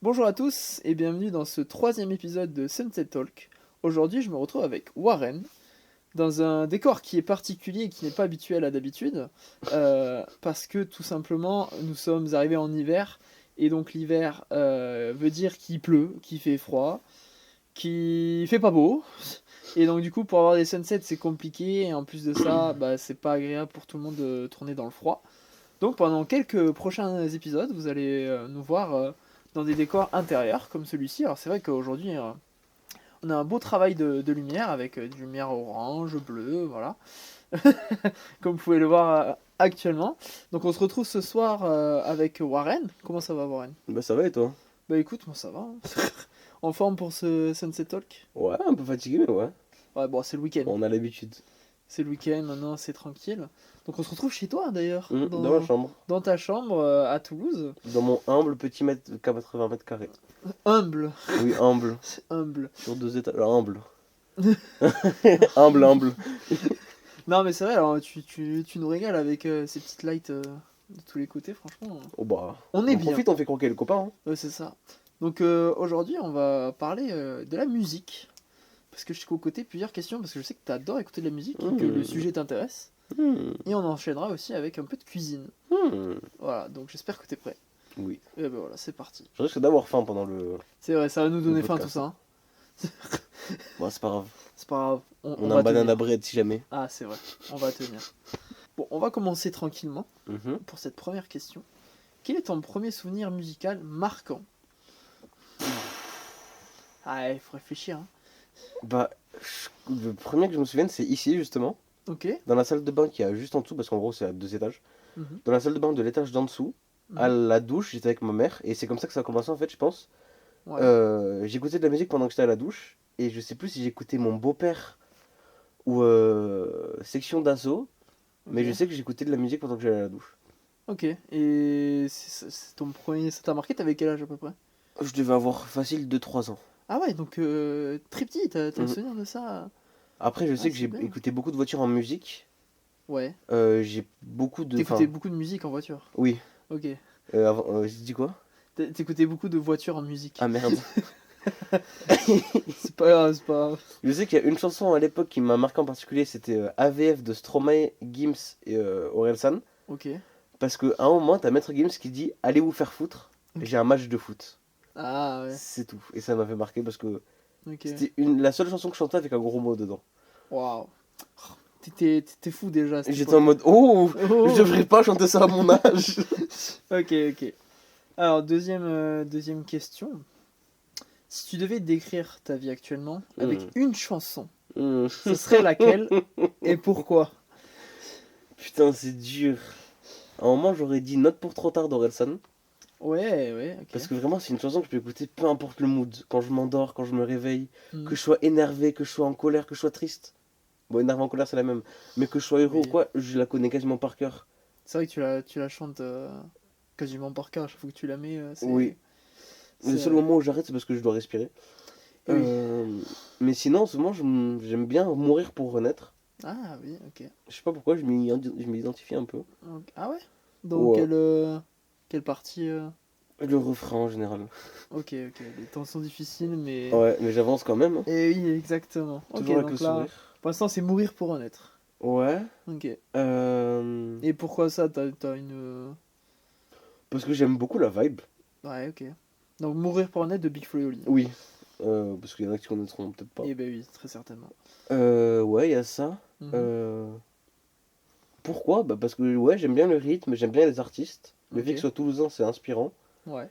Bonjour à tous et bienvenue dans ce troisième épisode de Sunset Talk. Aujourd'hui, je me retrouve avec Warren dans un décor qui est particulier et qui n'est pas habituel à d'habitude, parce que tout simplement, nous sommes arrivés en hiver et donc l'hiver veut dire qu'il pleut, qu'il fait froid, qu'il fait pas beau. Et donc du coup, pour avoir des sunsets, c'est compliqué et en plus de ça, c'est pas agréable pour tout le monde de tourner dans le froid. Donc pendant quelques prochains épisodes, vous allez nous voir dans des décors intérieurs comme celui-ci. Alors c'est vrai qu'aujourd'hui, on a un beau travail de lumière avec du lumière orange, bleu, voilà. Comme vous pouvez le voir actuellement. Donc on se retrouve ce soir avec Warren. Comment ça va, Warren? Bah ça va et toi? Bah écoute, moi ça va, hein. En forme pour ce Sunset Talk? Ouais, un peu fatigué mais ouais. Ouais, bon, c'est le week-end. On a l'habitude. C'est le week-end, maintenant c'est tranquille. Donc on se retrouve chez toi d'ailleurs, Dans ma chambre. dans ta chambre à Toulouse. Dans mon humble petit 80 mètres carrés. Humble, Oui, humble. c'est humble. Sur 2 étages. Humble. Humble. Non mais c'est vrai, alors tu nous régales avec ces petites lights de tous les côtés, franchement. Oh bah. On est On bien. profite, on fait croquer le copain. Hein. Ouais, c'est ça. Donc aujourd'hui on va parler de la musique. Parce que je suis côté plusieurs questions, parce que je sais que tu adores écouter de la musique, et que le sujet t'intéresse. Et on enchaînera aussi avec un peu de cuisine. Voilà, donc j'espère que t'es prêt. Oui. Et ben voilà, c'est parti. Je risque d'avoir faim pendant le. C'est vrai, ça va nous donner Le faim tout podcast. ça. Hein. Bon, c'est pas grave. C'est pas grave, On a va un banana tenir. bread si jamais. Ah c'est vrai, on va tenir. Bon, on va commencer tranquillement Mhm. pour cette première question. Quel est ton premier souvenir musical marquant? Ah, il faut réfléchir. Hein. Bah, le premier que je me souvienne, c'est ici justement. Ok. Dans la salle de bain qui est juste en dessous, parce qu'en gros c'est à 2 étages. Mhm. Dans la salle de bain de l'étage d'en dessous, à Mhm. la douche, j'étais avec ma mère. Et c'est comme ça que ça a commencé en fait, je pense. Ouais. J'écoutais de la musique pendant que j'étais à la douche. Et je sais plus si j'écoutais mon beau-père ou Section d'Assaut. Mais Ok. je sais que j'écoutais de la musique pendant que j'allais à la douche. Ok. Et c'est ton premier. Ça t'a marqué? T'avais quel âge à peu près? Je devais avoir facile 2 3 ans. Ah ouais, donc très petit, t'as le Mhm. souvenir de ça? Après, je Ah, sais que c'est j'ai bien. écouté beaucoup de voitures en musique. Ouais. J'ai beaucoup de. T'écoutais Enfin, beaucoup de musique en voiture. oui. Ok. J'ai dit quoi? T'écoutais beaucoup de voitures en musique. Ah merde. C'est pas grave, c'est pas grave. Je sais qu'il y a une chanson à l'époque qui m'a marqué en particulier, c'était AVF de Stromae, Gims et Orelsan. Ok. Parce qu'à un moment, t'as Maître Gims qui dit allez vous faire foutre, Ok. j'ai un match de foot. Ah ouais. C'est tout. Et ça m'a fait marquer parce que Ok. c'était la seule chanson que je chantais avec un gros mot dedans. Waouh. T'étais fou déjà à Et cette j'étais en époque. mode oh, Oh. je devrais pas chanter ça à mon âge. Ok, ok. Alors, deuxième question. Si tu devais décrire ta vie actuellement avec une chanson, ce serait laquelle et pourquoi? Putain, c'est dur. À un moment, j'aurais dit Note pour trop tard d'Orelsan. Ouais, ouais, ok. Parce que vraiment, c'est une chanson que je peux écouter peu importe le mood. Quand je m'endors, quand je me réveille, Hmm. que je sois énervé, que je sois en colère, que je sois triste. Bon, énervé en colère, c'est la même. Mais que je sois heureux Oui. ou quoi, je la connais quasiment par cœur. C'est vrai que tu la chantes quasiment par cœur. Chaque fois que tu la mets, Oui. Le seul moment où j'arrête, c'est parce que je dois respirer. Oui. Mais sinon, en ce moment, j'aime bien mourir pour renaître. Ah oui, ok. Je sais pas pourquoi, je m'y identifie un peu. Ah ouais? Donc Ouais. quelle partie Le refrain en général. Ok, ok. Les temps sont difficiles, mais... Ouais, mais j'avance quand même. Et oui, exactement. Ok, Toujours avec le donc là, sourire. pour l'instant, c'est mourir pour renaître. Ouais. Ok. euh, Et pourquoi ça? T'as une... Parce que j'aime beaucoup la vibe. Ouais, ok. Donc mourir pour renaître de Big Flo et Oli. Oui. Parce qu'il y en a qui connaîtront peut-être pas. Eh ben oui, très certainement. Ouais, il y a ça. Mhm. Pourquoi? Bah parce que ouais, j'aime bien le rythme, j'aime bien les artistes. Le Ok. fait que ce soit toulousain, c'est inspirant. Ouais.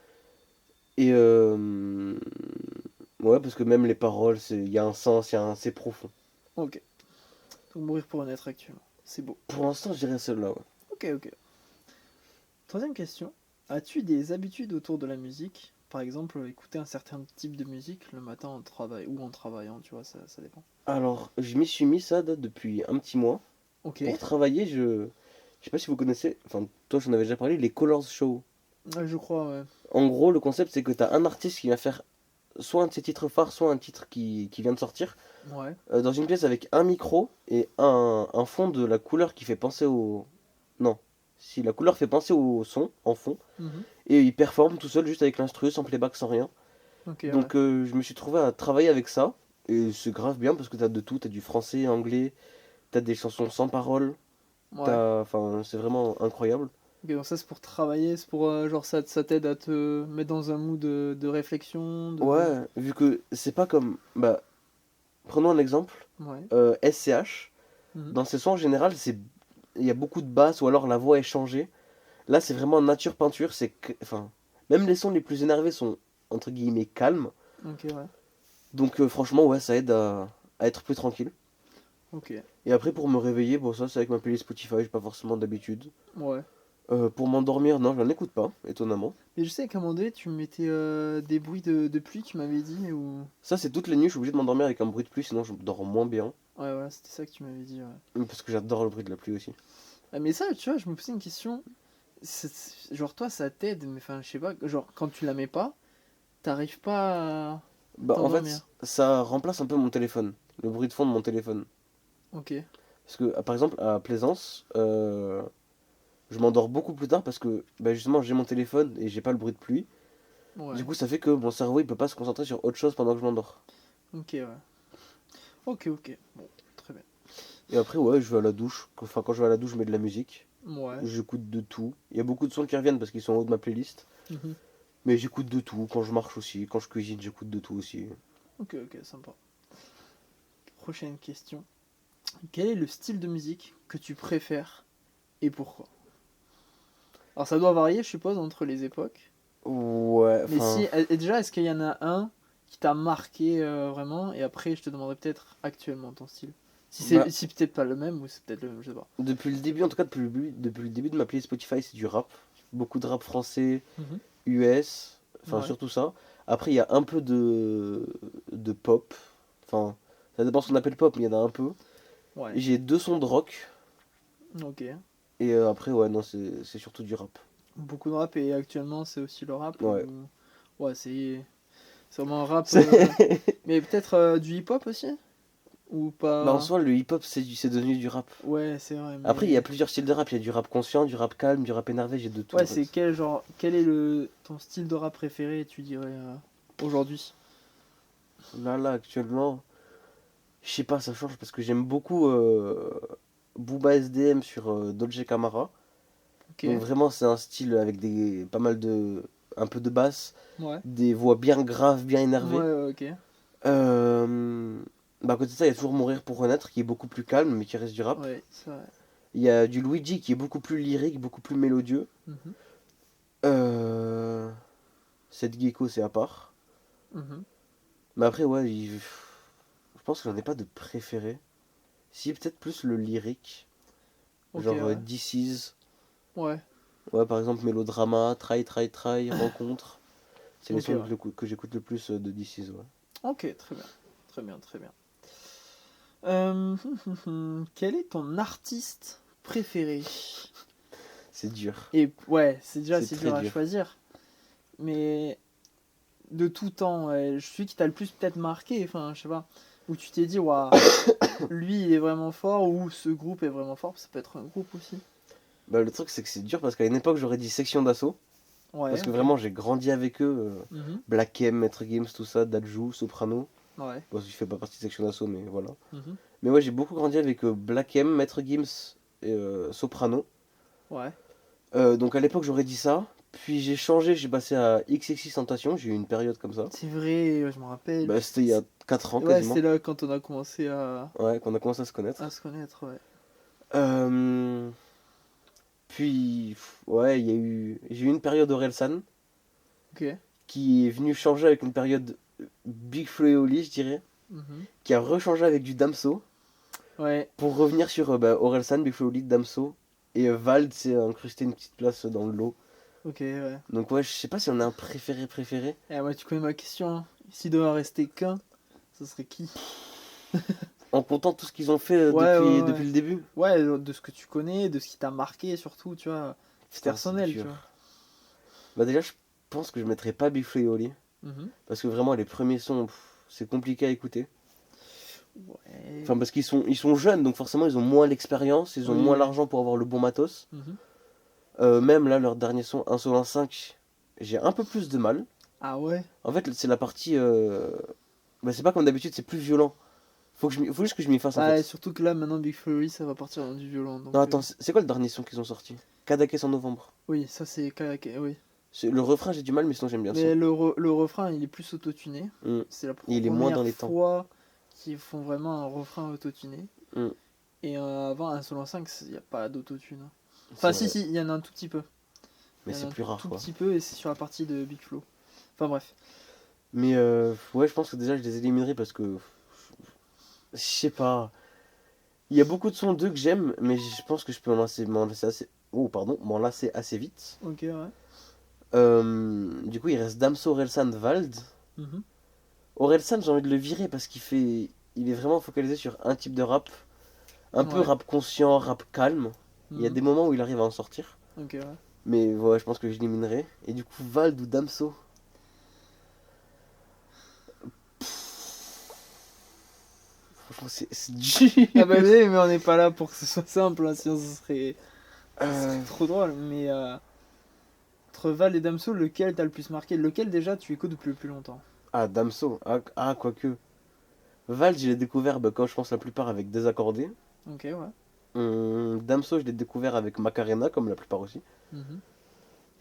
Et ouais, parce que même les paroles, il y a un sens, c'est profond. Ok. Donc mourir pour renaître actuellement. C'est beau. Pour l'instant, je dirais celle-là, ouais. Ok, ok. Troisième question. As-tu des habitudes autour de la musique? Par exemple, écouter un certain type de musique le matin en travail ou en travaillant, tu vois, ça dépend. Alors, je m'y suis mis ça date depuis un petit mois. Ok. Pour travailler, je sais pas si vous connaissez, enfin, toi j'en avais déjà parlé, les Colors Show. Ouais, je crois, ouais. En gros, le concept, c'est que t'as un artiste qui va faire soit un de ses titres phares, soit un titre qui vient de sortir, Ouais. dans une pièce avec un micro et un fond de la couleur qui fait penser au... Non. Si la couleur fait penser au son en fond, Mhm. et il performe tout seul juste avec l'instru, sans playback, sans rien. Ok, ouais. Donc je me suis trouvé à travailler avec ça, et c'est grave bien parce que t'as de tout, t'as du français, anglais, t'as des chansons sans paroles, Ouais. enfin c'est vraiment incroyable. Ok, donc ça c'est pour travailler, c'est pour genre ça t'aide à te mettre dans un mood de réflexion, de. Ouais, vu que c'est pas comme, bah, prenons un exemple, Ouais. SCH, Mhm. dans ses sons en général, il y a beaucoup de basses ou alors la voix est changée. Là, c'est vraiment nature peinture, enfin, même les sons les plus énervés sont entre guillemets calmes. Ok, ouais. Donc franchement, ouais, ça aide à être plus tranquille. Ok. Et après, pour me réveiller, bon, ça c'est avec ma playlist Spotify, j'ai pas forcément d'habitude. Ouais. Pour m'endormir, non, je n'en écoute pas, étonnamment. Mais je sais qu'à un moment donné, tu me mettais des bruits de pluie, tu m'avais dit, ou. Ça, c'est toutes les nuits, je suis obligé de m'endormir avec un bruit de pluie, sinon je dors moins bien. Ouais, voilà, c'était ça que tu m'avais dit, ouais. Parce que j'adore le bruit de la pluie aussi. Ah, mais ça, tu vois, je me posais une question. Genre, toi, ça t'aide, mais enfin, je sais pas, genre, quand tu la mets pas, t'arrives pas à Bah, en fait, t'endormir. ça remplace un peu mon téléphone, le bruit de fond de mon téléphone. Ok. Parce que, par exemple, à Plaisance, je m'endors beaucoup plus tard parce que, bah, justement, j'ai mon téléphone et j'ai pas le bruit de pluie. Du Ouais. coup, ça fait que mon cerveau, il peut pas se concentrer sur autre chose pendant que je m'endors. Ok, ouais. Ok, ok. Bon, très bien. Et après, ouais, je vais à la douche. Enfin, quand je vais à la douche, je mets de la musique. Ouais. J'écoute de tout. Il y a beaucoup de sons qui reviennent parce qu'ils sont en haut de ma playlist. Mhm. Mais j'écoute de tout. Quand je marche aussi, quand je cuisine, j'écoute de tout aussi. Ok, ok, sympa. Prochaine question. Quel est le style de musique que tu préfères et pourquoi? Alors ça doit varier, je suppose, entre les époques. Ouais, Mais si, enfin. et déjà, est-ce qu'il y en a un qui t'a marqué vraiment? Et après, je te demanderai peut-être actuellement ton style. Bah, Si peut-être pas le même ou c'est peut-être le même, je sais pas. depuis le début, en tout cas, depuis le début de ma playlist Spotify, c'est du rap. Beaucoup de rap français, Mhm. US, enfin, Ouais. surtout ça. Après, il y a un peu de pop. Enfin, ça dépend ce qu'on appelle pop, mais il y en a un peu. Ouais. J'ai deux sons de rock. Ok. Et après, ouais, non, c'est surtout du rap. Beaucoup de rap et actuellement c'est aussi le rap Ouais. ou. Ouais, c'est vraiment un rap. C'est- Mais peut-être du hip-hop aussi? Ou Bah, en pas? soi, le hip-hop, c'est devenu du rap. Ouais, c'est vrai, Après, il y a mais. plusieurs styles de rap. Il y a du rap conscient, du rap calme, du rap énervé, j'ai de tout Ouais, en c'est fait. quel genre. Quel est le ton style de rap préféré, tu dirais, aujourd'hui? Là, actuellement, je sais pas, ça change parce que j'aime beaucoup Booba SDM sur Dolce Camara. Ok. Donc vraiment, c'est un style avec pas mal un peu de basse, Ouais. des voix bien graves, bien Ouais, énervées. ouais, ok. Euh, Bah, à côté de ça, il y a toujours Mourir pour renaître qui est beaucoup plus calme mais qui reste du rap. Ouais, c'est vrai. Il y a du Luigi qui est beaucoup plus lyrique, beaucoup plus mélodieux. Mhm, Euh... Cette Gecko, c'est à part. mhm. Mais après, ouais, je pense que j'en ai pas de préféré. Si, peut-être plus le lyrique. Ok, Genre ouais. This Is. Ouais. Ouais, par exemple, Mélodrama, Try, Rencontre. C'est les Ok, sons ouais. que j'écoute le plus de This Is, ouais. Ok, très bien. Très bien, très bien. Quel est ton artiste préféré? C'est dur. Et ouais, c'est déjà C'est assez très dur à dur. choisir. Mais de tout temps, ouais, celui qui t'a le plus peut-être marqué, enfin, je sais pas. Où tu t'es dit, waouh, lui il est vraiment fort, ou ce groupe est vraiment fort, ça peut être un groupe aussi. Bah, le truc, c'est que c'est dur parce qu'à une époque, j'aurais dit Section d'Assaut. Ouais, Parce que ok. vraiment, j'ai grandi avec eux. Mhm. Black M, Maître Games, tout ça, Dajou, Soprano. Ouais. Bon, je fais pas partie de Section d'Assaut, mais voilà. Mhm. Mais ouais, j'ai beaucoup grandi avec Black M, Maître Gims et Soprano. Ouais. Donc à l'époque, j'aurais dit ça. Puis j'ai changé, j'ai passé à XXX Tentation. J'ai eu une période comme ça. C'est vrai, ouais, je me rappelle. Bah, c'était il y a 4 ans Ouais, c'était quasiment. là quand on a commencé Ouais, qu'on a commencé à se à connaître. se connaître, ouais. Euh, ouais, j'ai eu une période Orelsan Ok. qui est venue changer avec une période Big Flo et Oli, je dirais. Mhm. Qui a rechangé avec du Damso. Ouais, Pour revenir sur Orelsan, Big Flo et Oli, Damso. Et Vald s'est incrusté une petite place dans le lot. ok, ouais. Donc ouais, je sais pas si on a un préféré. Et ouais, tu connais ma question, hein. S'il devait en rester qu'un, ce serait qui? En comptant tout ce qu'ils ont fait Ouais, depuis ouais. le début. Ouais, de ce que tu connais, de ce qui t'a marqué surtout, tu vois. C'est Putain, c'est personnel, tu dur. vois. Bah déjà, je pense que je mettrais pas Big Flo et Oli. Mhm. Parce que vraiment, les premiers sons, c'est compliqué à écouter. Ouais. Enfin, parce qu'ils sont jeunes, donc forcément, ils ont moins l'expérience, ils ont Oui, moins oui. l'argent pour avoir le bon matos. Mhm. Même là, leur dernier son, Insolent 5, j'ai un peu plus de mal. Ah ouais? En fait, c'est la partie. Bah, c'est pas comme d'habitude, c'est plus violent. Faut juste que je m'y fasse en Ah, et fait. surtout que là, maintenant, Big Flo et Oli, ça va partir dans du violent. Non, Donc, attends, c'est quoi le dernier son qu'ils ont sorti? Kadakes en novembre. oui, ça c'est oui. Le refrain, j'ai du mal, mais sinon j'aime bien le son. Mais le refrain, il est plus autotuné. Mm. C'est la Et il est moins dans première les temps. fois qu'ils font vraiment un refrain autotuné. Mm. Et avant, Insolent 5, il n'y a pas d'autotune. C'est Enfin, si, vrai. si, il y en a un tout petit peu. Mais Il y en c'est a un plus rare tout quoi. petit peu et c'est sur la partie de Big Flo. Enfin, bref. Mais ouais, je pense que déjà je les éliminerai parce que. Je sais pas. Il y a beaucoup de sons d'eux que j'aime, mais je pense que je peux m'en lasser assez. Oh, pardon, m'en lasser assez vite. Ok, ouais. Du coup, il reste Damso, Orelsan, Vald. Mhm. Orelsan, j'ai envie de le virer parce qu'il fait. Il est vraiment focalisé sur un type de rap. Un peu Ouais. rap conscient, rap calme. Il y a Mhm. des moments où il arrive à en sortir. Ok, ouais. Mais ouais, je pense que je l'éliminerai. Et du coup, Vald ou Damso. Franchement, c'est dur. Ah bah oui, mais on n'est pas là pour que ce soit simple, hein, sinon ce serait Euh, trop drôle. Mais entre Val et Damso, lequel t'as le plus marqué? Lequel déjà tu écoutes depuis le plus longtemps? Ah, Damso. Quoique. Vald, je l'ai découvert bah, quand je pense la plupart avec Désaccordé. Ok, ouais. Damso, je l'ai découvert avec Macarena, comme la plupart aussi. Mhm.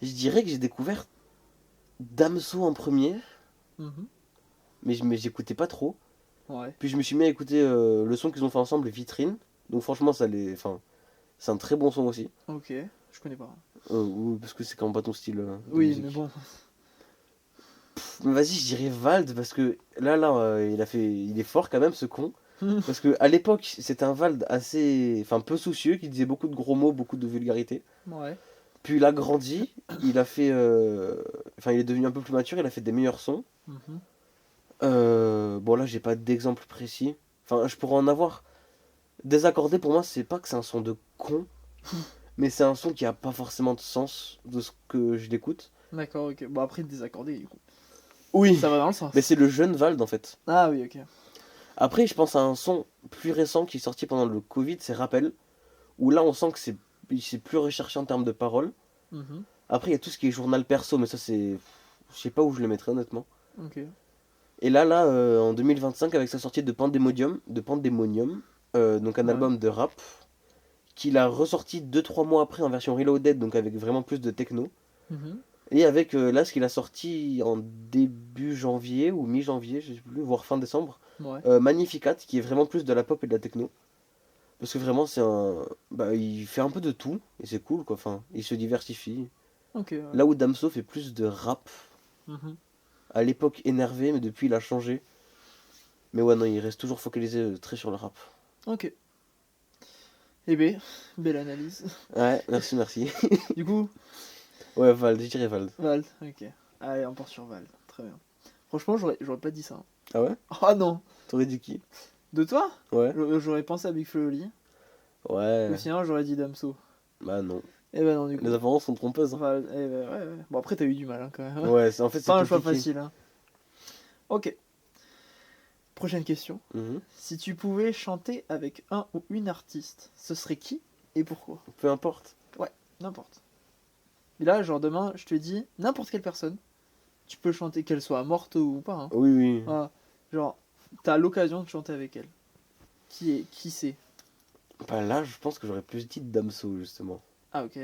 Je dirais que j'ai découvert Damso en premier, Mhm. mais j'écoutais pas trop. Ouais. Puis je me suis mis à écouter le son qu'ils ont fait ensemble, Vitrine. Donc franchement, enfin, c'est un très bon son aussi. Ok, je connais pas. Parce que c'est quand même pas ton style de Oui, mais musique. bon. Mais vas-y, je dirais Vald, parce que il est fort quand même, ce con. Parce que à l'époque, c'était un Vald assez, enfin, peu soucieux, qui disait beaucoup de gros mots, beaucoup de vulgarité. Ouais. Puis il a grandi, il a fait, enfin, il est devenu un peu plus mature, il a fait des meilleurs sons. Mhm. Bon là, j'ai pas d'exemple précis. Enfin, je pourrais en avoir. Désaccordé pour moi, c'est pas que c'est un son de con, mais c'est un son qui a pas forcément de sens de ce que je l'écoute. D'accord, ok. Bon, après, désaccordé, du coup. Oui, Ça va dans le mais sens. c'est le jeune Vald en fait. Ah oui, ok. Après, je pense à un son plus récent qui est sorti pendant le Covid, c'est Rappel, où là on sent que c'est plus recherché en termes de paroles. Mhm. Après, il y a tout ce qui est journal perso, mais ça c'est. Je sais pas où je le mettrais honnêtement. Ok. Et en 2025, avec sa sortie de Pandemonium, donc un Ouais. album de rap, qu'il a ressorti 2-3 mois après en version reloaded, donc avec vraiment plus de techno. Mhm. Et avec là ce qu'il a sorti en début janvier ou mi-janvier, je sais plus, voire fin décembre, Ouais. Magnificat, qui est vraiment plus de la pop et de la techno. Parce que vraiment, bah, il fait un peu de tout, et c'est cool quoi, enfin, il se diversifie. Ok, ouais. Là où Damso fait plus de rap, Mhm. à l'époque énervé, mais depuis il a changé. Mais ouais, non, il reste toujours focalisé très sur le rap. Ok. Eh ben, belle analyse. Ouais, merci, merci. Du coup, Ouais, Vald, je dirais Vald. Val. Ok. Allez, on part sur Val. Très bien. Franchement, j'aurais pas dit ça. Ah ouais? Oh non! T'aurais dit qui? De toi? Ouais. J'aurais pensé à Big Flo et Oli. Ou Ouais. sinon, j'aurais dit Damso. Bah non. Eh ben non, du Les coup. apparences sont trompeuses, hein. Val. Eh ben ouais, ouais. Bon, après, t'as eu du mal, hein, quand même. Ouais, en fait, C'est c'est pas un choix compliqué. facile, hein. Ok. Prochaine question. Mhm. Si tu pouvais chanter avec un ou une artiste, ce serait qui et pourquoi? Peu importe. Ouais, n'importe. Et là, genre demain, je te dis n'importe quelle personne. Tu peux chanter, qu'elle soit morte ou pas, hein. Oui, oui. Voilà. Genre, t'as l'occasion de chanter avec elle. Qui c'est? Bah là, je pense que j'aurais plus dit Damso, justement. Ah, ok.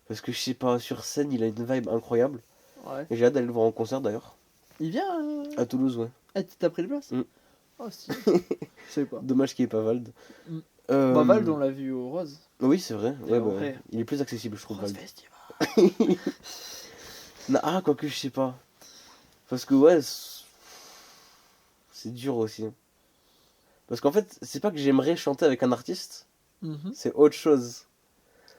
Parce que je sais pas, sur scène, il a une vibe incroyable. Ouais. Et j'ai hâte d'aller le voir en concert d'ailleurs. Il vient. À Toulouse, ouais. Ah, t'as pris le place? Mm. Oh, si. Je sais pas. Dommage qu'il n'y ait pas Vald. Mm. Bah, Vald, Euh, on l'a vu au Rose. Oui, c'est vrai. Et Ouais, en bah, vrai, il est plus accessible, je trouve, Rose Vald. Festival. Quoique, je sais pas. Parce que, ouais, c'est dur aussi. Parce qu'en fait, c'est pas que j'aimerais chanter avec un artiste, Mhm. c'est autre chose.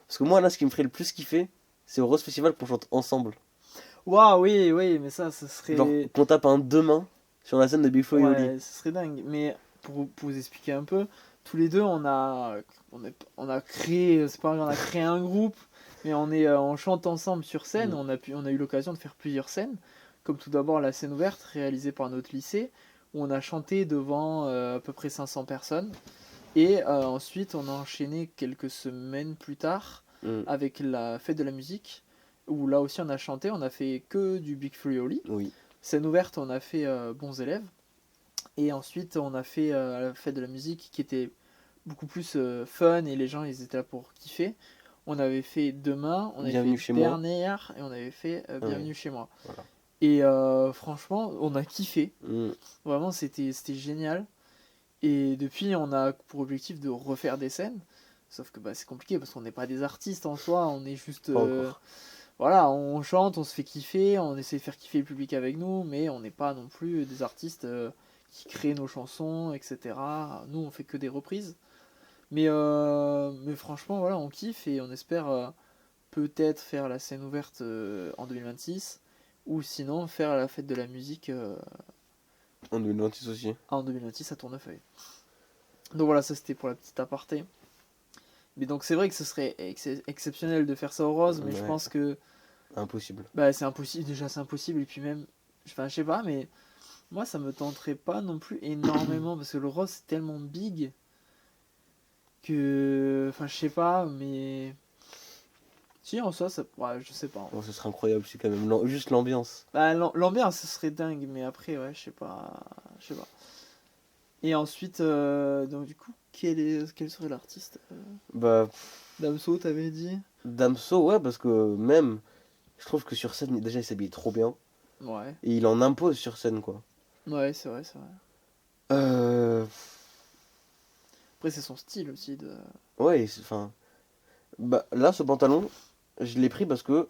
Parce que moi, là, ce qui me ferait le plus kiffer, c'est au Rose Festival qu'on chante ensemble. Waouh, oui, oui, mais ça Genre, serait. qu'on tape un deux mains sur la scène de Big Flo et Oli. Ouais, ce serait dingue. Mais pour vous expliquer un peu, tous les deux, on a créé, c'est pas vrai, on a créé un groupe, mais on chante ensemble sur scène. Mm. On a eu l'occasion de faire plusieurs scènes, comme tout d'abord la scène ouverte réalisée par notre lycée, où on a chanté devant à peu près 500 personnes. Et ensuite, on a enchaîné quelques semaines plus tard Mm. avec la fête de la musique, où là aussi on a chanté, on a fait que du Big Flo et Oli. Oui. Scène ouverte, on a fait Bons élèves. Et ensuite, on a fait la fête de la musique qui était beaucoup plus fun et les gens ils étaient là pour kiffer. On avait fait Demain, on avait Bienvenue fait chez moi. Dernière et on avait fait Bienvenue Ouais. chez moi. Voilà. Et franchement, on a kiffé. Mm. Vraiment, c'était génial. Et depuis, on a pour objectif de refaire des scènes. Sauf que bah, c'est compliqué parce qu'on n'est pas des artistes en soi, on est juste. Pas encore. Voilà, on chante, on se fait kiffer, on essaie de faire kiffer le public avec nous, mais on n'est pas non plus des artistes qui créent nos chansons, etc. Nous, on fait que des reprises. Mais franchement, voilà, on kiffe et on espère peut-être faire la scène ouverte en 2026 ou sinon faire la fête de la musique En 2026 aussi. en 2026 à Tournefeuille. Donc voilà, ça c'était pour la petite aparté. Mais donc c'est vrai que ce serait exceptionnel de faire ça au rose, mais je Ouais. pense que Impossible. bah, c'est impossible, déjà c'est impossible, et puis même, enfin je sais pas, mais moi ça me tenterait pas non plus énormément, parce que le rose c'est tellement big que, enfin je sais pas, mais si en soi, ça, ouais, je sais pas. Bon, ce serait incroyable, c'est quand même juste l'ambiance. Bah, l'ambiance ce serait dingue, mais après ouais, je sais pas. Et ensuite, donc du coup, quel serait l'artiste Bah, Damso, t'avais dit? Damso, ouais, parce que même, je trouve que sur scène, déjà, il s'habille trop bien. Ouais, Et il en impose sur scène, quoi. ouais, c'est vrai, c'est vrai. Euh... Après c'est son style aussi de... Ouais, enfin... Bah, là, ce pantalon, je l'ai pris parce que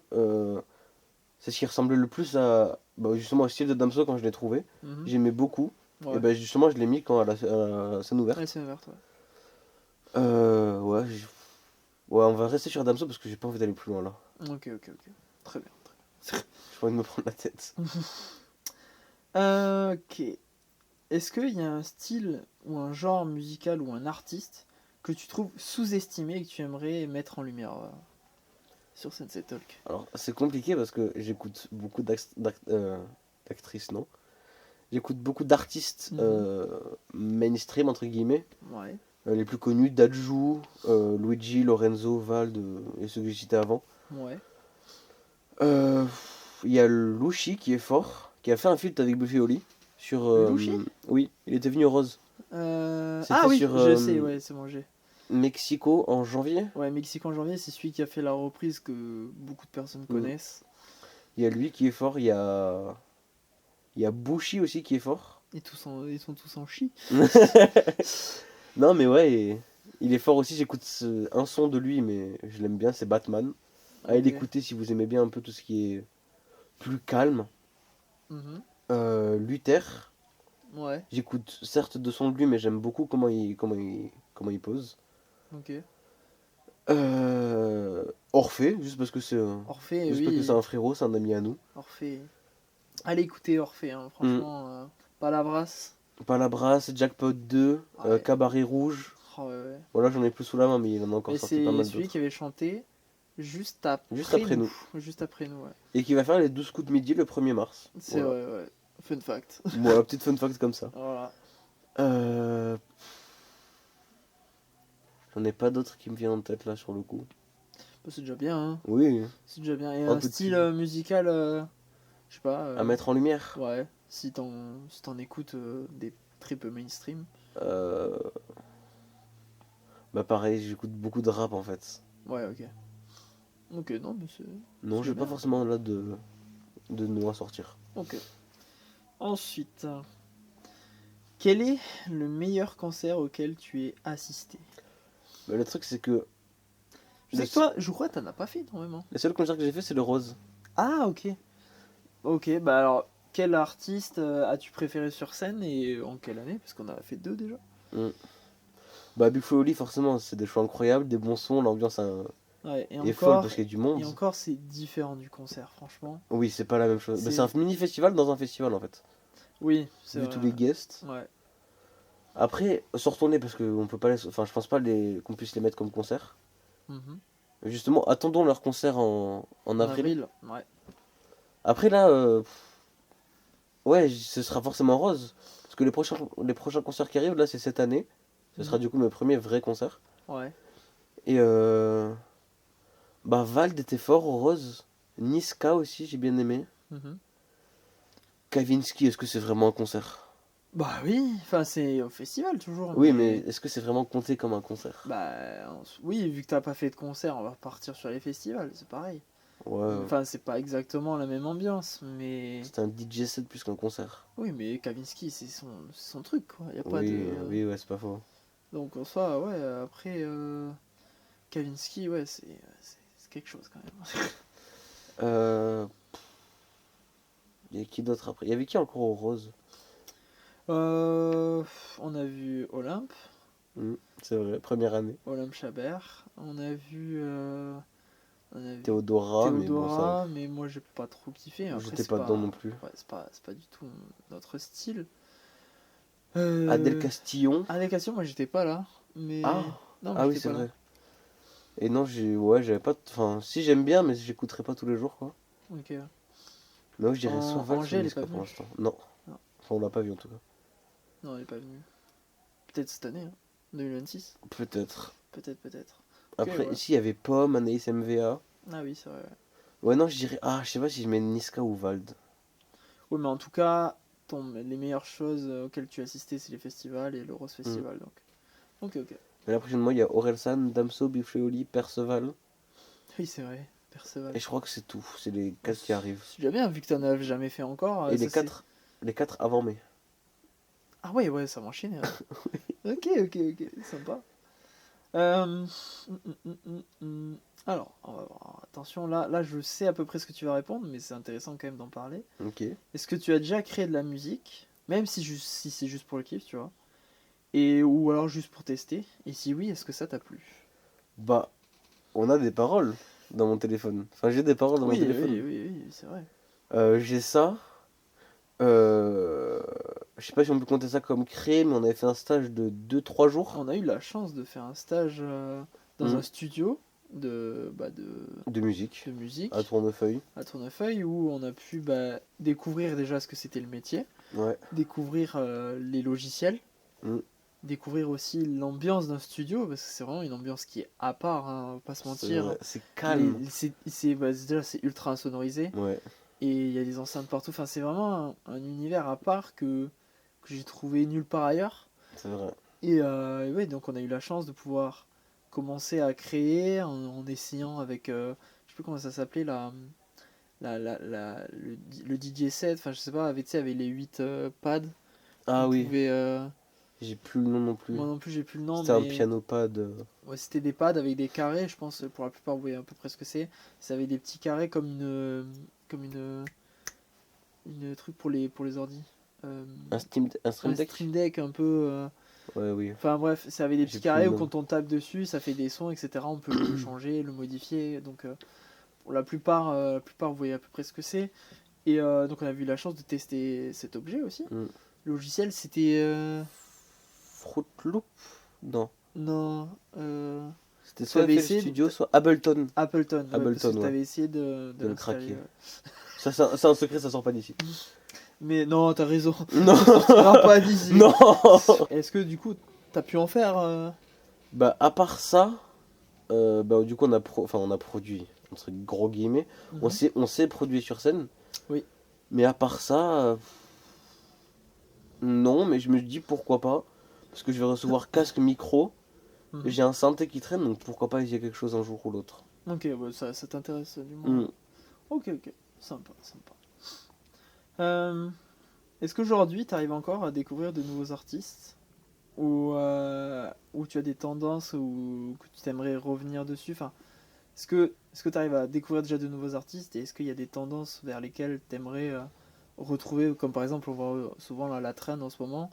c'est ce qui ressemblait le plus à... Bah, justement, au style de Damso quand je l'ai trouvé. Mhm. J'aimais beaucoup. Et Ouais, bah, justement, je l'ai mis quand à la scène ouverte. ouais c'est vert, ouais. Ouais, ouais, on va rester sur Damso parce que j'ai pas envie d'aller plus loin, là. Ok, ok, ok. Très bien, très J'ai pas envie de me prendre la tête. bien. Ok. Est-ce qu'il y a un style ou un genre musical ou un artiste que tu trouves sous-estimé et que tu aimerais mettre en lumière sur Sensei Talk? Alors, c'est compliqué parce que j'écoute beaucoup d'actrices, non? J'écoute beaucoup d'artistes Mhm. mainstream, entre guillemets. Ouais, Les plus connus, Dadju, Luigi, Lorenzo, Vald et ceux que j'ai cités avant. ouais. Euh, Il y a Lushi qui est fort, qui a fait un feat avec Buffy Holly sur... Louchi? oui, il était venu au Rose. Ah C'était oui, sur je sais, ouais, c'est bon, j'ai. Mexico en janvier. Ouais, Mexique en janvier, c'est celui qui a fait la reprise que beaucoup de personnes Mm. connaissent. Il y a lui qui est fort, il y a Bushi aussi qui est fort. Ils sont tous en chi. Non mais ouais, il est fort aussi, j'écoute un son de lui mais je l'aime bien, c'est Batman. Allez Ok. l'écouter si vous aimez bien un peu tout ce qui est plus calme. Mhm. Luther, Ouais, j'écoute certes deux sons de lui mais j'aime beaucoup comment il pose. ok. Orphée, Orphée, juste parce que c'est oui. un frérot, c'est un ami à nous. Orphée. Allez écouter Orphée, hein, Mm. franchement. Palabras. Palabras, Jackpot 2, Ouais. Cabaret Rouge. Oh, ouais, ouais. Voilà, j'en ai plus sous la main mais il en a encore Mais sorti pas c'est mal celui qui d'autres. avait chanté juste Juste après après nous. nous. Juste après nous, ouais. Et qui va faire les 12 coups de midi le 1er mars. C'est Voilà. vrai, ouais. Fun fact. Voilà, petite fun fact comme ça. Voilà. Euh, J'en ai pas d'autres qui me viennent en tête là sur le coup. Bah, c'est déjà bien, hein. Oui, C'est déjà bien. Et un un peu de style pub. musical, je sais pas. À mettre en lumière. Ouais. Si t'en écoutes des très peu mainstream. Euh, Bah pareil, j'écoute beaucoup de rap en fait. Ouais, ok. Ok, non, mais Non, c'est j'ai déjà pas bien. forcément là de nom à sortir. Ok. Ensuite, quel est le meilleur concert auquel tu es assisté? Mais le truc c'est que Je sais le, que toi, je crois que t'en as pas fait énormément. le seul concert que j'ai fait c'est le Rose. Ah, ok. Ok, bah alors, quel artiste as-tu préféré sur scène et en quelle année? Parce qu'on en a fait deux déjà. Mm. Bah Big Flo et Oli forcément c'est des choix incroyables, des bons sons, l'ambiance Ouais, est folle parce qu'il y a du et monde. encore, c'est différent du concert, franchement. Oui, c'est pas la même chose. Bah, c'est C'est... un mini festival dans un festival en fait. Oui, c'est Vu vrai. tous les guests. Ouais. Après, se retourner parce qu'on peut pas enfin je pense pas qu'on puisse les mettre comme concert. Mhm. Justement, attendons leur concert en En avril. avril, ouais. Après là, ouais, ce sera forcément Rose. Parce que les prochains concerts qui arrivent là, c'est cette année. Ce sera Mhm. du coup mes premiers vrais concerts. Ouais. Et Bah, Vald était fort, Rose. Niska aussi, j'ai bien aimé. Mhm. Kavinsky, est-ce que c'est vraiment un concert? Bah oui, enfin c'est au festival toujours, Oui, mais mais est-ce que c'est vraiment compté comme un concert? oui, vu que t'as pas fait de concert, on va repartir sur les festivals, c'est pareil. Ouais, Enfin, c'est pas exactement la même ambiance, mais c'était un DJ set plus qu'un concert. oui, mais Kavinsky, c'est son truc, quoi. Y a pas de. Oui, oui, ouais, c'est pas faux. Donc en soi, ouais, après, Kavinsky, ouais, c'est quelque chose quand même. Euh, il y a qui d'autre après? Il y avait qui encore au Rose? On a vu Olympe, Hmm, c'est vrai, première année. Olympe Chabert. On a vu Théodora, mais bon, ça, Théodora, mais moi j'ai pas trop kiffé. Après, j'étais pas dedans non plus. ouais, c'est pas du tout notre style. Adèle Euh, Castillon. Adéquation, moi j'étais pas là, mais Ah, non, moi ah oui, j'étais c'est pas là. vrai. Et non, ouais, j'avais pas. Enfin, si j'aime bien, mais j'écouterai pas tous les jours, quoi. Ok. Mais ouais, je dirais soit Val, soit Angèle est pas Niska pour venue. l'instant. Non, Non, enfin, on l'a pas vu en tout cas. non, elle est pas venue. Peut-être cette année, hein. 2026. Peut-être. Peut-être. Ok, Après, ouais. ici, il y avait Pomme, Anaïs MVA. Ah oui, c'est vrai. Ouais. Ouais, non, je dirais. Ah, je sais pas si je mets Niska ou Vald. Oui, mais en tout cas, les meilleures choses auxquelles tu as assisté, c'est les festivals et le Rose Hmm. Festival. Donc. Ok. Mais la prochaine mois, il y a Orelsan, Damso, Bifleoli, Perceval. Oui, c'est vrai. Perceval. Et je crois que c'est tout. C'est les Bon, 4 qui arrivent. c'est déjà bien, vu que t'en as jamais fait encore. Et Ça c'est. les quatre avant mai. Ah ouais, ça m'enchaîne. Ok, sympa. Euh, Alors, on va voir. Attention, là, je sais à peu près ce que tu vas répondre, mais c'est intéressant quand même d'en parler. Ok. Est-ce que tu as déjà créé de la musique, même si c'est juste pour le kiff, tu vois, ou alors juste pour tester? Et si oui, est-ce que ça t'a plu? Bah, on a des paroles dans mon téléphone. Enfin, j'ai des paroles dans mon téléphone. Oui, c'est vrai. J'ai ça. Euh, je sais pas si on peut compter ça comme créé, mais on avait fait un stage de 2 3 jours. On a eu la chance de faire un stage dans Hmm. un studio de De musique. À musique Tournefeuille. à Tournefeuille où on a pu découvrir déjà ce que c'était le métier, Ouais. découvrir les logiciels, Hmm. découvrir aussi l'ambiance d'un studio, parce que c'est vraiment une ambiance qui est à part, hein, on va pas se C'est mentir. vrai. C'est calme. Déjà, c'est ultra insonorisé, Ouais. et il y a des enceintes partout, enfin c'est vraiment un univers à part que j'ai trouvé nulle part ailleurs. C'est vrai. Et ouais, donc on a eu la chance de pouvoir commencer à créer en essayant avec, je sais plus comment ça s'appelait, le DJ set, enfin je sais pas, avec, tu sais, avec les 8 pads qu'on Ah oui. pouvait... J'ai plus le nom non plus. Moi non plus j'ai plus le nom, C'était un mais piano pad. ouais, c'était des pads avec des carrés, je pense, pour la plupart vous voyez à peu près ce que c'est. Ça avait des petits carrés comme une truc pour les ordi. Euh, Un Stream un Deck. Stream Deck un peu... Ouais, oui. Enfin bref, ça avait des J'ai petits plus le carrés où nom. quand on tape dessus, ça fait des sons, etc. On peut le changer, le modifier. Donc pour la plupart, vous voyez à peu près ce que c'est. Et donc on a eu la chance de tester cet objet aussi. Hmm. Le logiciel, c'était... Fruit Loop? Non. Non. C'était Tu soit avais FL essayé Studio, soit Ableton. Appleton, ouais, parce que Ableton, tu ouais. avais essayé de De le l'installer. craquer. Ça, c'est un secret, ça sort pas d'ici. Mais non, t'as raison, Non. ça sortira pas d'ici. Non. Est-ce que du coup, t'as pu en faire Bah, à part ça, bah, du coup, on a produit, entre gros guillemets. Mhm. On s'est produit sur scène. Oui. Mais à part ça, non, mais je me dis pourquoi pas. Parce que je vais recevoir casque, micro. Mhm. J'ai un synthé qui traîne, donc pourquoi pas essayer quelque chose un jour ou l'autre. Ok, bah, ça t'intéresse du moins. Hmm. Ok, sympa. Euh, Est-ce qu'aujourd'hui, tu arrives encore à découvrir de nouveaux artistes ou tu as des tendances ou que tu aimerais revenir dessus? Enfin, est-ce que tu arrives à découvrir déjà de nouveaux artistes et est-ce qu'il y a des tendances vers lesquelles tu aimerais retrouver, comme par exemple, on voit souvent la trend en ce moment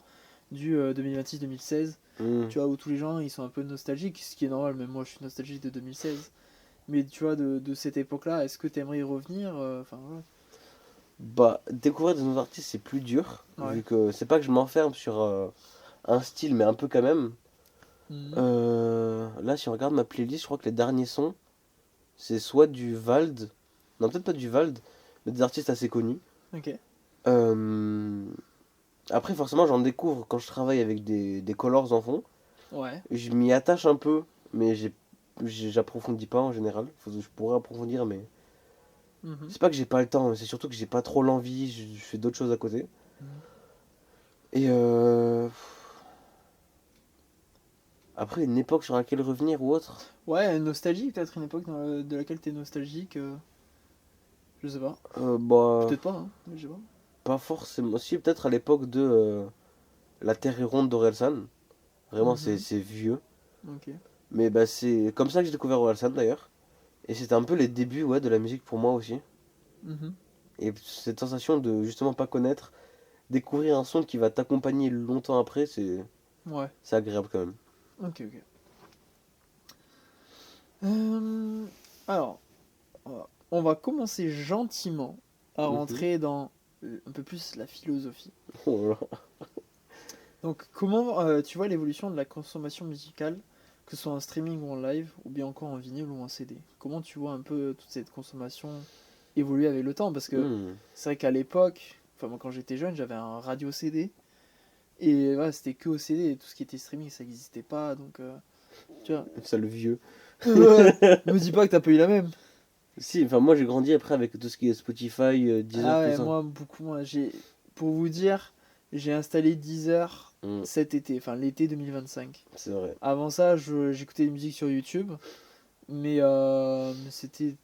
du 2026-2016, Hmm. tu vois, où tous les gens ils sont un peu nostalgiques, ce qui est normal, même moi je suis nostalgique de 2016. Mais tu vois, de cette époque-là, est-ce que tu aimerais y revenir? Enfin, Bah, découvrir de nouveaux artistes, c'est plus dur. ouais. Vu que c'est pas que je m'enferme sur un style, mais un peu quand même. Mhm. Là, si on regarde ma playlist, je crois que les derniers sons, c'est soit du Vald, non, peut-être pas du Vald, mais des artistes assez connus. Ok. Euh, Après, forcément, j'en découvre quand je travaille avec des colors en fond. Ouais. Je m'y attache un peu, mais j'ai j'approfondis pas en général. Je pourrais approfondir, mais Mhm. c'est pas que j'ai pas le temps, c'est surtout que j'ai pas trop l'envie. Je fais d'autres choses à côté. Mhm. Et après, une époque sur laquelle revenir ou autre. Ouais, nostalgique, peut-être une époque de laquelle t'es nostalgique. Je sais pas. Bah, Peut-être pas, hein. Je sais pas. pas forcément. Si, peut-être à l'époque de La Terre est ronde d'Orelsan. Vraiment, Mhm. c'est vieux. Ok. Mais bah, c'est comme ça que j'ai découvert Orelsan d'ailleurs. Et c'était un peu les débuts, ouais, de la musique pour moi aussi. Mhm. Et cette sensation de justement pas connaître, découvrir un son qui va t'accompagner longtemps après, Ouais. c'est agréable quand même. Ok, ok. Euh, alors, on va commencer gentiment à Mhm. rentrer dans un peu plus la philosophie. Oh là là. Donc, comment tu vois l'évolution de la consommation musicale, que ce soit en streaming ou en live, ou bien encore en vinyle ou en CD? Comment tu vois un peu toute cette consommation évoluer avec le temps? Parce que Hmm. c'est vrai qu'à l'époque, enfin moi quand j'étais jeune, j'avais un radio CD, et voilà, c'était que au CD, et tout ce qui était streaming, ça n'existait pas, donc tu vois. Ça le vieux. Ouais, me dis pas que t'as pas eu la même. Si, enfin moi j'ai grandi après avec tout ce qui est Spotify, Deezer, Ah tout ouais, ça. moi, beaucoup moins. Pour vous dire, j'ai installé Deezer Hmm. cet été, enfin l'été 2025. C'est vrai. Avant ça, j'écoutais des musiques sur YouTube, mais c'était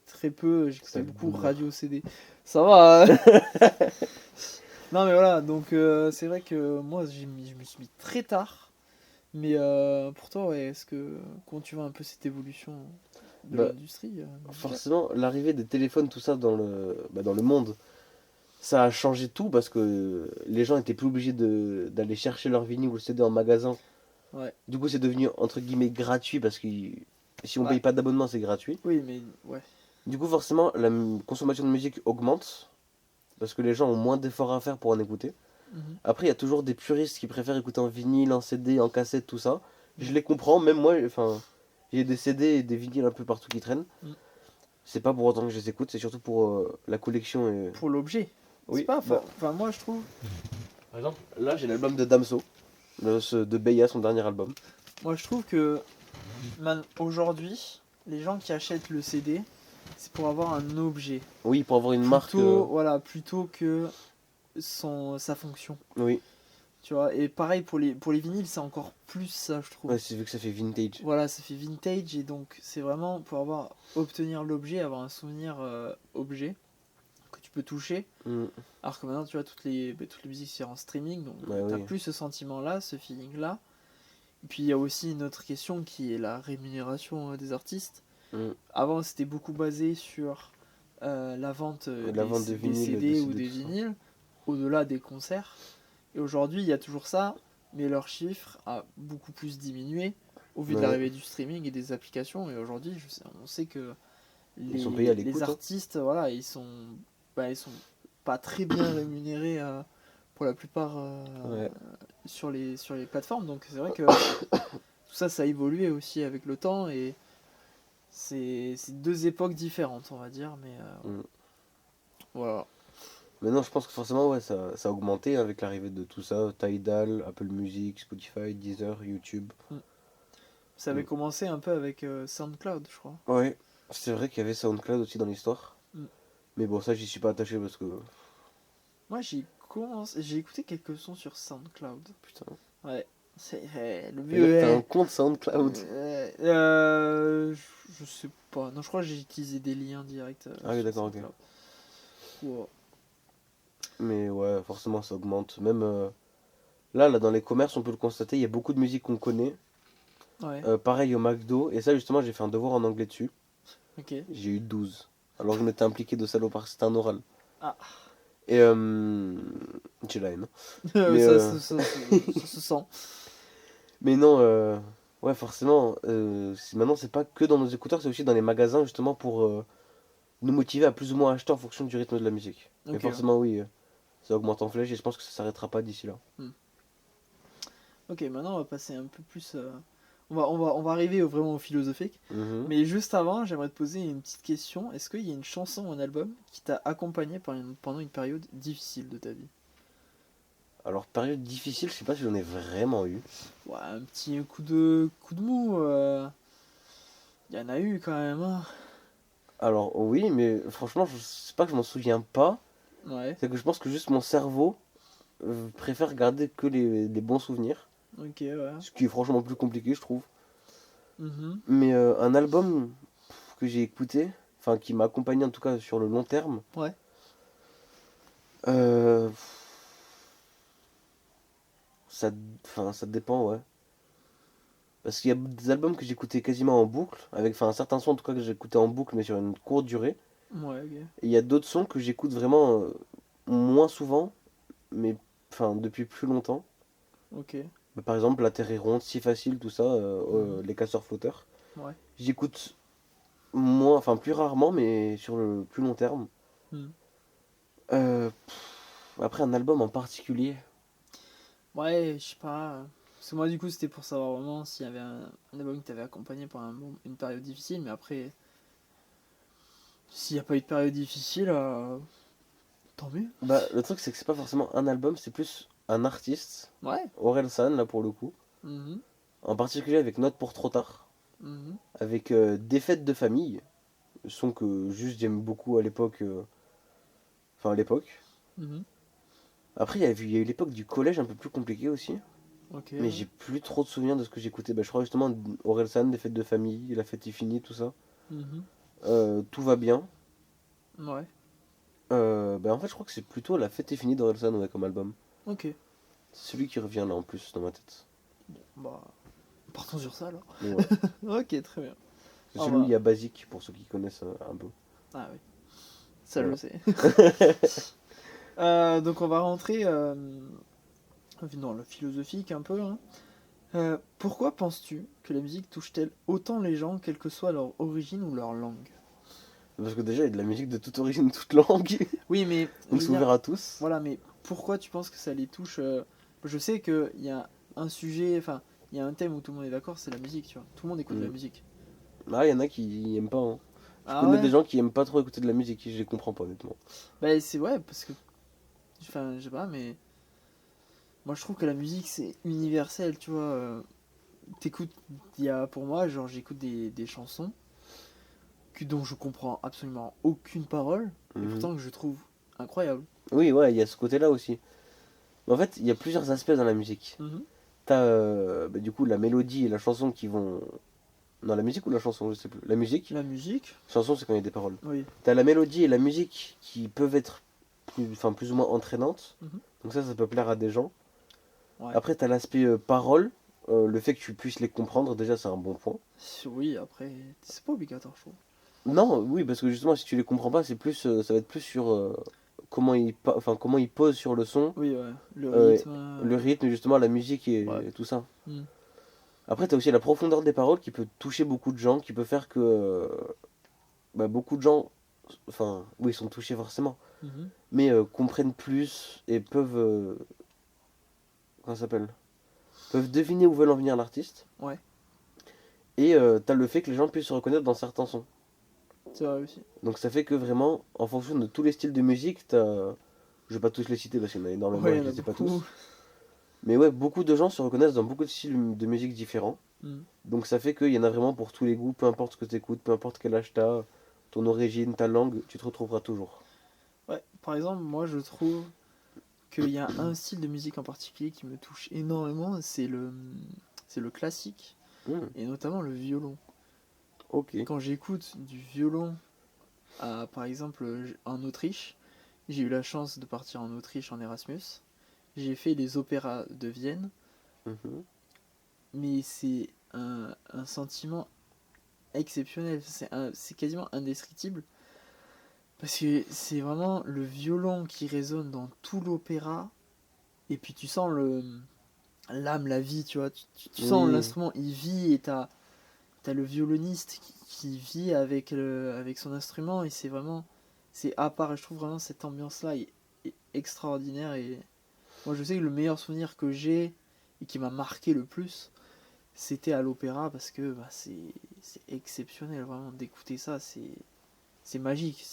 très peu. J'écoutais Sale beaucoup boomer. radio CD. Ça va. Non, mais voilà, donc c'est vrai que moi, je me suis mis très tard. Mais pour toi, ouais, comment tu vois un peu cette évolution de Bah, l'industrie musicale? forcément, l'arrivée des téléphones, tout ça dans le monde, ça a changé tout parce que les gens étaient plus obligés d'aller chercher leur vinyle ou le CD en magasin. Ouais, Du coup, c'est devenu entre guillemets gratuit parce que si on paye bah, pas d'abonnement, c'est gratuit. oui, mais ouais. Du coup, forcément, la consommation de musique augmente parce que les gens ont moins d'efforts à faire pour en écouter. Mhm, Après, il y a toujours des puristes qui préfèrent écouter en vinyle, en CD, en cassette, tout ça. Je mhm, les comprends, même moi, enfin, j'ai des CD et des vinyles un peu partout qui traînent. mhm. C'est pas pour autant que je les écoute, c'est surtout pour la collection et. Pour l'objet. C'est Oui, pas, bah, enfin moi je trouve, par exemple, là j'ai l'album de Damso, de Beya, son dernier album. que aujourd'hui, les gens qui achètent le CD, c'est pour avoir un objet. Oui, pour avoir une marque. Plutôt que sa fonction. Oui, Tu vois, et pareil pour les vinyles, c'est encore plus ça, je trouve. ouais, c'est vu que ça fait vintage. Voilà, ça fait vintage et donc c'est vraiment pour obtenir l'objet, avoir un souvenir objet que tu peux toucher. Mm, Alors que maintenant, tu vois, toutes les musiques c'est en streaming, donc ouais, t'as oui. plus ce sentiment-là, ce feeling-là. Et puis il y a aussi une autre question qui est la rémunération des artistes. Mm. Avant, c'était beaucoup basé sur la vente La vente de des vinyle, de CD ou CD, des tout ça. vinyles, au-delà des concerts. Et aujourd'hui, il y a toujours ça, mais leur chiffre a beaucoup plus diminué au vu de Ouais, l'arrivée du streaming et des applications. Et aujourd'hui, on sait que ils sont payés à les l'écoute, hein. artistes, voilà, ils sont pas très bien rémunérés pour la plupart Ouais. sur les plateformes. Donc c'est vrai que tout ça, ça a évolué aussi avec le temps et c'est deux époques différentes, on va dire, mais Mm. voilà. Maintenant, je pense que forcément, ouais, ça a augmenté avec l'arrivée de tout ça. Tidal, Apple Music, Spotify, Deezer, YouTube. Mm. Ça avait Mm. commencé un peu avec SoundCloud, je crois. Ouais, c'est vrai qu'il y avait SoundCloud aussi dans l'histoire. Mm. Mais bon, ça, j'y suis pas attaché parce que. Moi, j'ai écouté quelques sons sur SoundCloud. Putain. Ouais, le C'est-à-dire vieux que t'as un est. compte SoundCloud. Je sais pas. Non, je crois que j'ai utilisé des liens directs Ah oui, sur d'accord, ok. SoundCloud. Wow. Mais ouais, forcément, ça augmente. Même là, dans les commerces, on peut le constater, il y a beaucoup de musique qu'on connaît. Ouais, Pareil au McDo. Et ça, justement, j'ai fait un devoir en anglais dessus. ok. J'ai eu 12. Alors que je m'étais impliqué de salopard, c'était un oral. Ah, Et j'ai la haine. Mais, ça se sent. mais non, ouais, forcément, maintenant, c'est pas que dans nos écouteurs, c'est aussi dans les magasins, justement, pour nous motiver à plus ou moins acheter en fonction du rythme de la musique. Mais Ok, ouais. forcément, oui, ça augmente en flèche et je pense que ça s'arrêtera pas d'ici là. Hmm. Ok, maintenant on va passer un peu plus. On va arriver vraiment au philosophique. Mhm. Mais juste avant, j'aimerais te poser une petite question. Est-ce qu'il y a une chanson ou un album qui t'a accompagné pendant une période difficile de ta vie? Alors, période difficile, je sais pas si j'en ai vraiment eu. Ouais, un petit coup de mou. Il y en a eu quand même, hein. Alors oui, mais franchement, je sais pas que je m'en souviens pas. Ouais, C'est que je pense que juste mon cerveau préfère garder que les bons souvenirs. ok, ouais. Ce qui est franchement plus compliqué, je trouve. Mhm. Mais un album que j'ai écouté, enfin qui m'a accompagné en tout cas sur le long terme, Ouais, euh, ça, enfin, ça dépend, ouais. Parce qu'il y a des albums que j'écoutais quasiment en boucle, avec enfin, un certain son en tout cas que j'écoutais en boucle, mais sur une courte durée. ouais, ok. Et il y a d'autres sons que j'écoute vraiment moins souvent, mais enfin depuis plus longtemps. Ok. Bah, par exemple, La Terre est ronde, Si facile, tout ça, Mhm. Les Casseurs flotteurs. Ouais. J'écoute moins, enfin plus rarement, mais sur le plus long terme. Mhm. Après, un album en particulier. Ouais, je sais pas. Parce que moi, du coup, c'était pour savoir vraiment s'il y avait un album qui t'avait accompagné pendant une période difficile, mais après, s'il n'y a pas eu de période difficile, tant mieux. Bah, le truc, c'est que c'est pas forcément un album, c'est plus un artiste. Ouais. Orelsan, là pour le coup. Mhm. En particulier avec Note pour trop tard. Mhm. Avec Des fêtes de famille. Son que juste j'aime beaucoup à l'époque. Enfin, à l'époque. Mhm. Après, il y a eu l'époque du collège un peu plus compliquée aussi. Ok, Mais ouais. j'ai plus trop de souvenirs de ce que j'écoutais. Bah, je crois justement Orelsan, Des fêtes de famille, La fête est finie, tout ça. Mhm. Tout va bien. Ouais. Bah, en fait, je crois que c'est plutôt La fête est finie d'Orelsan, ouais, comme album. Ok. C'est celui qui revient là en plus dans ma tête. Bah, partons sur ça alors. Donc, ouais. Ok, très bien. C'est On celui où il va. y a Basique, pour ceux qui connaissent un peu. Ah oui, ça je le Voilà. sais. Donc on va rentrer dans le philosophique un peu, hein. Pourquoi penses-tu que la musique touche-t-elle autant les gens, quelle que soit leur origine ou leur langue? Parce que déjà, il y a de la musique de toute origine, toute langue. Oui, mais je Donc veux c'est dire, ouvert à tous. voilà, mais pourquoi tu penses que ça les touche Je sais qu'il y a un sujet, enfin, il y a un thème où tout le monde est d'accord, c'est la musique, tu vois. Tout le monde écoute de la Mm. musique. Ah, il y en a qui aiment pas, hein. Je Ah connais ouais? des gens qui aiment pas trop écouter de la musique, je les comprends pas honnêtement. Bah, c'est ouais, parce que, enfin, je sais pas, mais moi je trouve que la musique c'est universel, tu vois. T'écoutes, il y a pour moi, genre j'écoute des chansons dont je comprends absolument aucune parole, et Mhm. pourtant que je trouve incroyable. Oui, ouais, il y a ce côté-là aussi. Mais en fait, il y a plusieurs aspects dans la musique. Mhm. T'as bah, du coup la mélodie et la chanson qui vont. Non, la musique ou la chanson, je sais plus. La musique. La musique, Chanson, c'est quand il y a des paroles. oui. T'as la mélodie et la musique qui peuvent être enfin, plus ou moins entraînantes. Mhm. Donc ça peut plaire à des gens. Ouais. Après, t'as l'aspect parole. Le fait que tu puisses les comprendre, déjà, c'est un bon point. Oui, après, c'est pas obligatoire, je trouve. Non, oui, parce que justement, si tu les comprends pas, c'est plus, ça va être plus sur enfin, comment ils posent sur le son, Oui, ouais. Le euh, rythme, le rythme, justement, la musique ouais. et tout ça. Mhm. Après, t'as aussi la profondeur des paroles qui peut toucher beaucoup de gens, qui peut faire que bah, beaucoup de gens, enfin, oui, ils sont touchés forcément, Mhm. mais comprennent plus et peuvent, comment ça s'appelle? Peuvent deviner où veut en venir l'artiste. Ouais, Et t'as le fait que les gens puissent se reconnaître dans certains sons. c'est vrai aussi. Donc ça fait que vraiment, en fonction de tous les styles de musique, t'as. Je vais pas tous les citer parce qu'il y en a énormément Ouais, et il y je en a les ai pas beaucoup. tous. Mais ouais, beaucoup de gens se reconnaissent dans beaucoup de styles de musique différents. Mhm. Donc ça fait qu'il y en a vraiment pour tous les goûts, peu importe ce que tu écoutes, peu importe quel âge t'as, ton origine, ta langue, tu te retrouveras toujours. Ouais, par exemple, moi je trouve qu'il y a un style de musique en particulier qui me touche énormément, c'est le classique, Hmm, et notamment le violon. ok. Quand j'écoute du violon, par exemple en Autriche, j'ai eu la chance de partir en Autriche en Erasmus, j'ai fait les opéras de Vienne, Mhm. mais c'est un sentiment exceptionnel, c'est quasiment indescriptible, parce que c'est vraiment le violon qui résonne dans tout l'opéra, et puis tu sens l'âme, la vie, tu vois, tu sens Oui, l'instrument, il vit, et t'as le violoniste qui vit avec son instrument, et c'est vraiment, c'est à part, et je trouve vraiment cette ambiance-là est extraordinaire, et moi je sais que le meilleur souvenir que j'ai, et qui m'a marqué le plus, c'était à l'opéra, parce que bah, c'est exceptionnel, vraiment, d'écouter ça, c'est magique,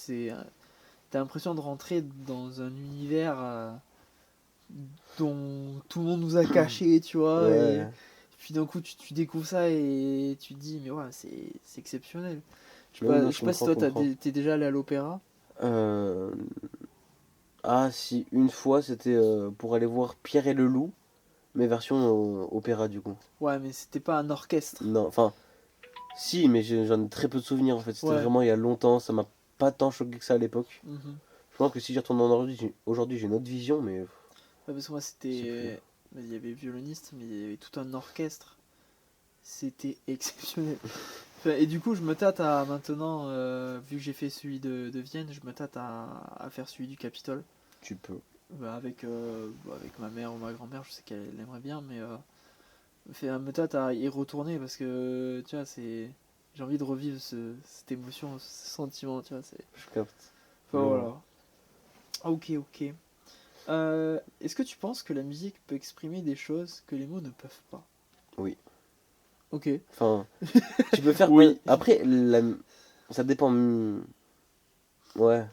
t'as l'impression de rentrer dans un univers dont tout le monde nous a caché, tu vois, et ouais. Puis d'un coup, tu découvres ça et tu te dis, mais ouais, c'est exceptionnel. Ouais, non, Je sais pas si toi, t'es déjà allé à l'opéra. Euh, Ah, si, une fois, c'était pour aller voir Pierre et le Loup, mais version opéra du coup. Ouais, mais c'était pas un orchestre. Non, enfin, si, mais j'en ai très peu de souvenirs en fait. C'était Ouais. vraiment il y a longtemps, ça m'a pas tant choqué que ça à l'époque. Mhm. Je pense que si j'y retourne aujourd'hui, j'ai une autre vision, mais Ouais, parce que moi, je sais plus. il y avait violoniste, mais il y avait tout un orchestre. C'était exceptionnel. Enfin, et du coup, je me tâte à maintenant, vu que j'ai fait celui de Vienne, je me tâte à faire celui du Capitole. Tu peux. Avec ma mère ou ma grand-mère, je sais qu'elle aimerait bien, mais me tâte à y retourner parce que tu vois, j'ai envie de revivre cette émotion, ce sentiment, tu vois. Je capte. Enfin, Je vois. voilà. Ok, ok. Est-ce que tu penses que la musique peut exprimer des choses que les mots ne peuvent pas? Oui. Ok. Enfin, tu peux faire. Oui. Après, ça dépend. Ouais.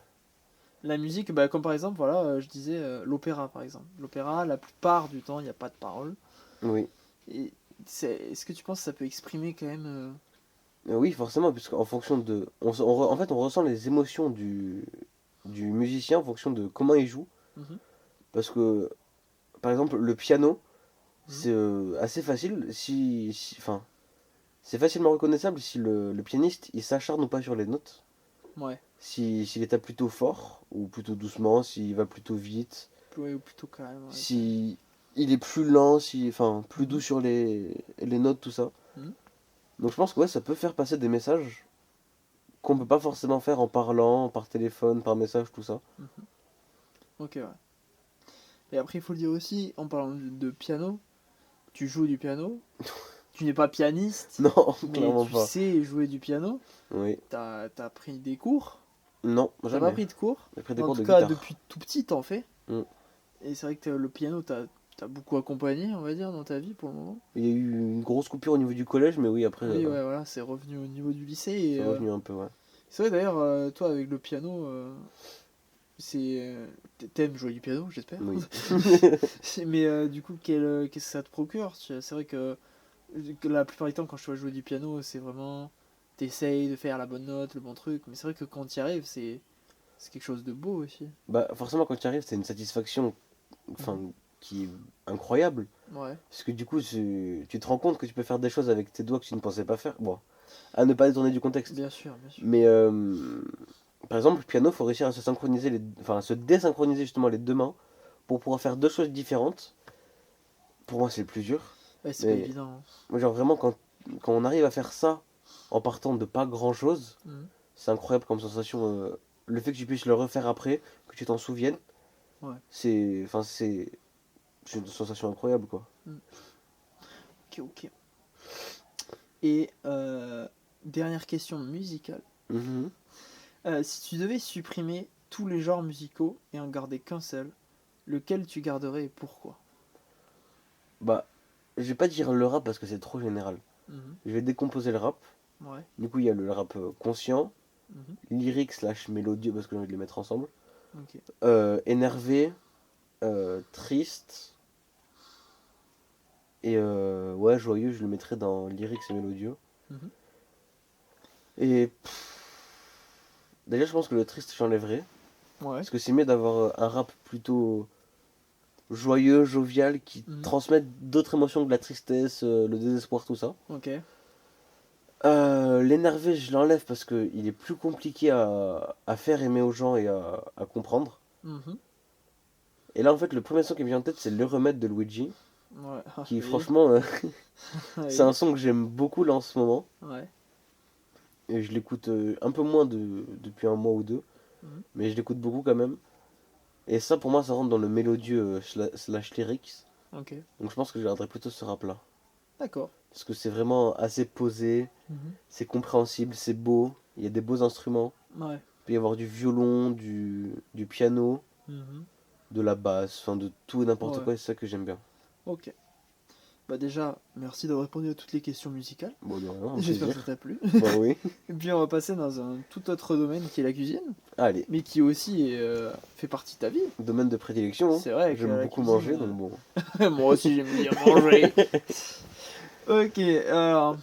La musique, bah, comme par exemple, voilà, je disais l'opéra par exemple. L'opéra, la plupart du temps, il n'y a pas de paroles. Oui. Et est-ce que tu penses que ça peut exprimer quand même Oui, forcément, puisqu'en fonction de. En fait, on ressent les émotions du musicien en fonction de comment il joue. Mhm, Parce que, par exemple, le piano, mhm. c'est assez facile enfin, c'est facilement reconnaissable si le pianiste il s'acharne ou pas sur les notes. Ouais, S'il est plutôt fort ou plutôt doucement, s'il va plutôt vite, ouais, ou plutôt calme. Ouais, si il est plus lent, enfin plus doux Mhm, sur les notes, tout ça. mhm. Donc je pense que ouais, ça peut faire passer des messages qu'on peut pas forcément faire en parlant, par téléphone, par message, tout ça. Mhm. Ok, ouais. Et après, il faut le dire aussi, en parlant de piano, tu joues du piano, tu n'es pas pianiste, Non, mais clairement tu pas. sais jouer du piano, Oui. t'as pris des cours, Non, t'as pas jamais. pris de cours, J'ai pris des mais en cours tout de cas, guitare. depuis tout petit, t'en fais. Mm. Et c'est vrai que le piano, t'as beaucoup accompagné, on va dire, dans ta vie pour le moment. Il y a eu une grosse coupure au niveau du collège, mais oui, après, Oui, ouais, voilà, c'est revenu au niveau du lycée. Et c'est revenu un peu, ouais. c'est vrai d'ailleurs, toi, avec le piano, t'aimes jouer du piano, j'espère. Oui. Mais du coup, qu'est-ce que ça te procure? C'est vrai que la plupart du temps, quand je dois jouer du piano, c'est vraiment. T'essayes de faire la bonne note, le bon truc. Mais c'est vrai que quand tu y arrives, c'est quelque chose de beau aussi. Bah, forcément, quand tu arrives, c'est une satisfaction, enfin, Mhm. qui est incroyable. Ouais, Parce que du coup, tu te rends compte que tu peux faire des choses avec tes doigts que tu ne pensais pas faire. Bon, à ne pas détourner du contexte. bien sûr, bien sûr. Mais par exemple, le piano, il faut réussir à se synchroniser, enfin, à se désynchroniser justement les deux mains pour pouvoir faire deux choses différentes. Pour moi, c'est le plus dur. Ouais, c'est pas Mais évident, hein. moi, genre vraiment, quand on arrive à faire ça en partant de pas grand-chose, Mhm. c'est incroyable comme sensation. Le fait que tu puisses le refaire après, que tu t'en souviennes, Ouais. enfin, c'est une sensation incroyable, quoi. Mhm. Ok, ok. Et dernière question musicale. Mhm. Si tu devais supprimer tous les genres musicaux et en garder qu'un seul, lequel tu garderais et pourquoi? Bah, je vais pas dire le rap parce que c'est trop général. Mhm. Je vais décomposer le rap. Ouais. Du coup, il y a le rap conscient, Mhm. lyrique slash mélodieux parce que j'ai envie de les mettre ensemble, Ok. énervé, triste, et ouais, joyeux, je le mettrais dans lyrique et mélodieux. Mhm. Et déjà, je pense que le triste, j'enlèverais. Ouais. Parce que c'est mieux d'avoir un rap plutôt joyeux, jovial, qui Mhm. transmet d'autres émotions que la tristesse, le désespoir, tout ça. Ok. L'énervé, je l'enlève parce qu'il est plus compliqué à faire aimer aux gens et à comprendre. Mhm. Et là, en fait, le premier son qui me vient en tête, c'est Le Remède de Luigi. Ouais. Ah, Qui, oui. franchement, c'est un Oui. son que j'aime beaucoup là en ce moment. Ouais. Et je l'écoute un peu moins depuis un mois ou deux. Mhm. Mais je l'écoute beaucoup quand même. Et ça, pour moi, ça rentre dans le mélodieux slash lyrics. Ok. Donc je pense que je garderai plutôt ce rap-là. D'accord. Parce que c'est vraiment assez posé, Mhm. c'est compréhensible, c'est beau. Il y a des beaux instruments. Ouais. Il peut y avoir du violon, du piano, Mhm. de la basse, enfin de tout et n'importe Ouais. quoi. Et c'est ça que j'aime bien. Ok. Bah déjà, merci d'avoir répondu à toutes les questions musicales. Bon, de rien, un J'espère que ça plaisir. t'a plu. Bah oui. Et puis on va passer dans un tout autre domaine qui est la cuisine, Allez, mais qui aussi fait partie de ta vie. domaine de prédilection, hein. C'est vrai que J'aime la beaucoup manger, cuisine, donc bon. moi aussi j'aime bien manger. Ok, alors.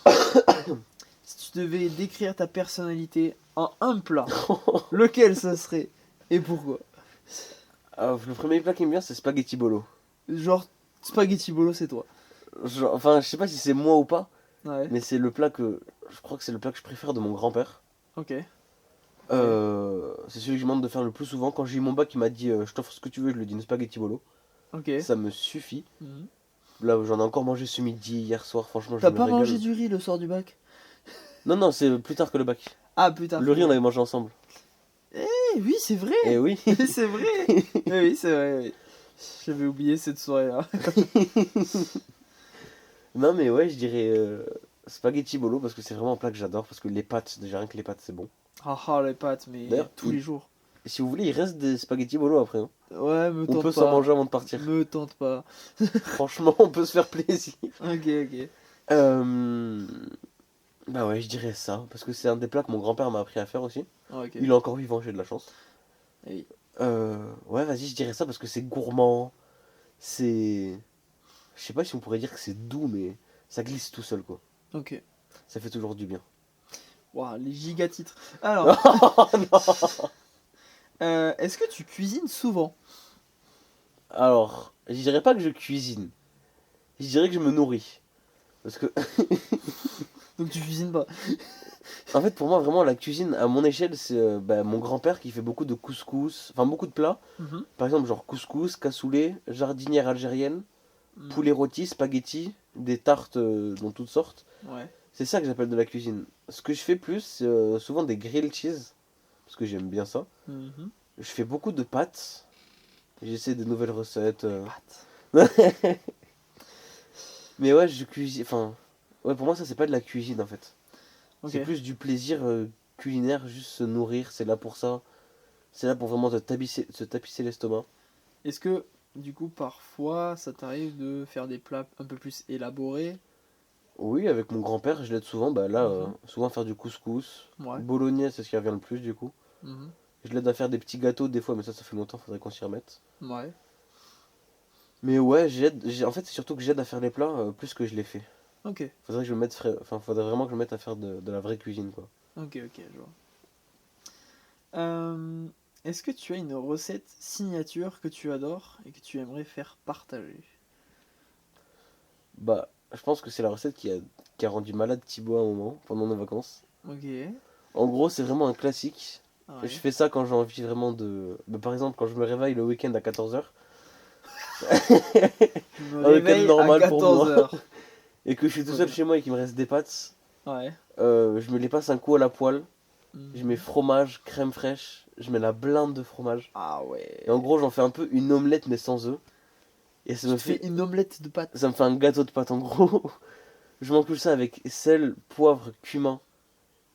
Si tu devais décrire ta personnalité en un plat, lequel ça serait et pourquoi? Le premier plat qui me vient, c'est spaghetti bolo. Genre, spaghetti bolo, c'est toi. Enfin, je sais pas si c'est moi ou pas, Ouais, mais c'est le plat que. Je crois que c'est le plat que je préfère de mon grand-père. ok. Ok. C'est celui que je demande de faire le plus souvent. Quand j'ai eu mon bac, il m'a dit je t'offre ce que tu veux, je lui dis une spaghetti bolo. Ok. Ça me suffit. Mhm. Là, j'en ai encore mangé ce midi, hier soir, franchement, je T'as me pas mangé régale. du riz le soir du bac? Non, non, c'est plus tard que le bac. Ah, plus tard Le que riz, le on avait bac. mangé ensemble. Eh oui, c'est vrai! Et oui. C'est vrai! Eh oui, c'est vrai, oui. J'avais oublié cette soirée-là. Non, mais ouais, je dirais spaghetti bolo parce que c'est vraiment un plat que j'adore. Parce que les pâtes, déjà rien que les pâtes, c'est bon. Ah ah, les pâtes, mais D'ailleurs, tous les jours. si vous voulez, il reste des spaghetti bolo après, hein. Ouais, me On peut tente s'en pas. manger avant de partir. Me tente pas. Franchement, on peut se faire plaisir. Ok, ok. Euh, Bah ouais, je dirais ça. Parce que c'est un des plats que mon grand-père m'a appris à faire aussi. Ah, ok. Il est encore vivant, j'ai de la chance. Eh oui. Ouais, vas-y, je dirais ça parce que c'est gourmand. C'est. Je sais pas si on pourrait dire que c'est doux, mais ça glisse tout seul, quoi. Ok. Ça fait toujours du bien. Waouh, les giga titres. Alors, Oh non. est-ce que tu cuisines souvent? Alors, je dirais pas que je cuisine. Je dirais que je me nourris. Parce que, Donc tu cuisines pas. en fait, pour moi, vraiment, la cuisine, à mon échelle, c'est mon grand-père qui fait beaucoup de couscous. Enfin, beaucoup de plats. Mhm. Par exemple, genre couscous, cassoulet, jardinière algérienne, Mm. poulet rôti, spaghetti, des tartes dans toutes sortes. Ouais. C'est ça que j'appelle de la cuisine. Ce que je fais plus, c'est souvent des grilled cheese. Parce que j'aime bien ça. Mhm. Je fais beaucoup de pâtes. J'essaie de nouvelles recettes. Pâtes. Mais ouais, je cuisine. Enfin, ouais, pour moi, ça, c'est pas de la cuisine en fait. Ok. C'est plus du plaisir culinaire, juste se nourrir. C'est là pour ça. C'est là pour vraiment se tapisser l'estomac. Est-ce que, du coup, parfois, ça t'arrive de faire des plats un peu plus élaborés? Oui, avec mon grand-père, je l'aide souvent. Bah là, Mhm. souvent faire du couscous. Ouais. Bolognaise, c'est ce qui revient le plus du coup. Mhm. Je l'aide à faire des petits gâteaux des fois, mais ça fait longtemps, faudrait qu'on s'y remette. Ouais. Mais ouais, en fait, c'est surtout que j'aide à faire les plats plus que je les fais. Ok. Faudrait que je me mette Enfin, faudrait vraiment que je me mette à faire de la vraie cuisine, quoi. Ok, ok, je vois. Euh, Est-ce que tu as une recette signature que tu adores et que tu aimerais faire partager? Bah, je pense que c'est la recette qui a rendu malade Thibaut à un moment, pendant nos vacances. Ok. En gros, c'est vraiment un classique. Je Ouais. fais ça quand j'ai envie vraiment de. Bah, par exemple, quand je me réveille le week-end à 14h, Je me un week-end réveille à normal pour moi, 14h. et que je suis tout seul chez moi et qu'il me reste des pâtes, Ouais. je me les passe un coup à la poêle, je mets Mhm. fromage, crème fraîche, je mets la blinde de fromage. Ah ouais. Et en gros, j'en fais un peu une omelette mais sans œufs. Et Tu te fais une omelette de pâtes. ça me fait un gâteau de pâte en gros. Je m'encule ça avec sel, poivre, cumin.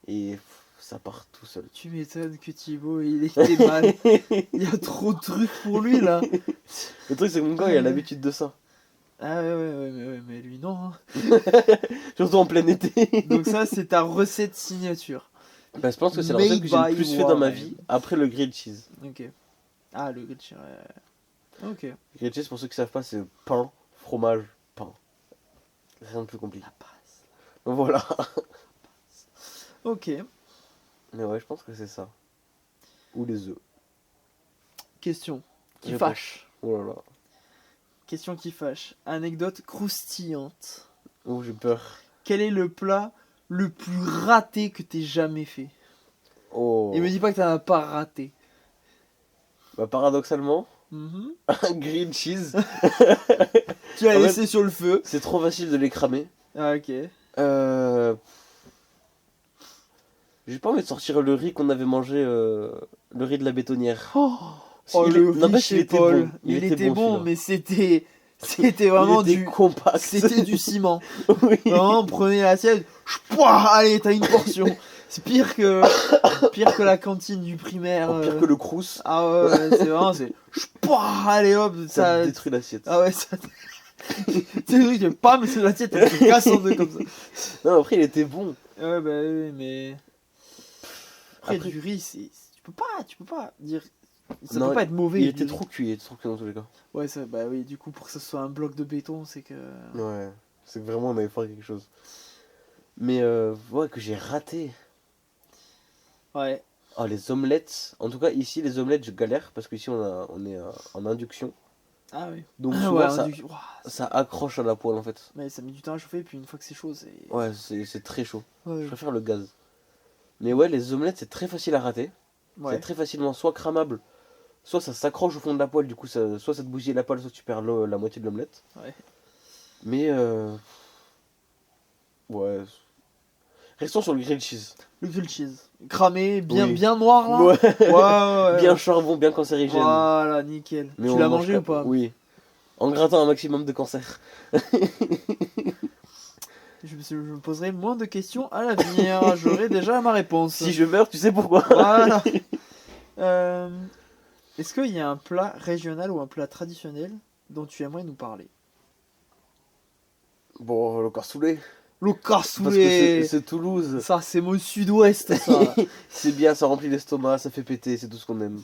Et ça part tout seul. Tu m'étonnes que Thibaut, il était mal. Il y a trop de trucs pour lui là. Le truc, c'est que mon gars, il a l'habitude de ça. Ah mais lui non, hein. Surtout en plein été. Donc ça, c'est ta recette signature. Bah, je pense que c'est la recette que j'ai le Made by plus fait dans ma Warren. vie après le grilled cheese. Ok. Ah, le grilled cheese. Ok. Grilled cheese, pour ceux qui savent pas, c'est pain, fromage, pain. Rien de plus compliqué. La passe. Donc voilà. Ok. Mais ouais, je pense que c'est ça. Ou les œufs. Question qui Je fâche. Oh là là. Question qui fâche. Anecdote croustillante. Oh, j'ai peur. Quel est le plat le plus raté que t'aies jamais fait? Oh. Et me dis pas que t'en as pas raté. Bah, paradoxalement, Mhm. un grilled cheese, Tu l'as En fait- laissé sur le feu. c'est trop facile de les cramer. Ah, ok. Euh... J'ai pas envie de sortir le riz qu'on avait mangé, le riz de la bétonnière. Oh, oh Il le n'empêche, riz chez Paul. bon. Il était bon, celui-là. mais c'était vraiment Il était du compact. c'était du ciment. Oui. Vraiment, prenez l'assiette. Pouah, allez, t'as une portion. C'est pire que la cantine du primaire. Oh, pire que le crous, Ah ouais, c'est vraiment pouah, allez hop, ça ça. détruit l'assiette. Ah ouais, ça. C'est le truc, pam, c'est l'assiette, elle se casse en deux comme ça. Non, après, il était bon. Ouais, bah oui, mais. Après, Après- du riz, tu peux pas dire. Ça Non, peut pas être mauvais. Il du était riz. trop cuit, il était trop cuit dans tous les cas. Ouais, ça, bah oui, du coup, pour que ce soit un bloc de béton, c'est que. Ouais. C'est que vraiment on avait fait quelque chose. Mais ouais, que j'ai raté. Ouais. Oh, les omelettes. En tout cas, ici, les omelettes, je galère parce qu'ici, on est en induction. Ah oui. Donc Ouais, souvent, Ouah, ça accroche à la poêle en fait. mais ça met du temps à chauffer, puis une fois que c'est chaud, c'est. Ouais, c'est très chaud. Je Ouais. préfère le gaz. Mais ouais, les omelettes, c'est très facile à rater. C'est Ouais. très facilement soit cramable, soit ça s'accroche au fond de la poêle. Du coup, soit ça te bousille la poêle, soit tu perds la moitié de l'omelette. Ouais. Mais ouais. Restons sur le grilled cheese. Le grilled cheese. Cramé, bien, Oui. bien noir là. Ouais. Ouais, ouais, Bien ouais. charbon, bien cancérigène. Voilà, nickel. Mais Tu on l'as mange mangé ou pas? Oui. En grattant un maximum de cancer. Je me poserai moins de questions à l'avenir. J'aurai déjà ma réponse. Si je meurs, tu sais pourquoi. Voilà. Est-ce qu'il y a un plat régional ou un plat traditionnel dont tu aimerais nous parler? Bon, le cassoulet. Le Parce que cassoulet. c'est Toulouse. Ça, c'est mon sud-ouest, ça. C'est bien, ça remplit l'estomac, ça fait péter, c'est tout ce qu'on aime.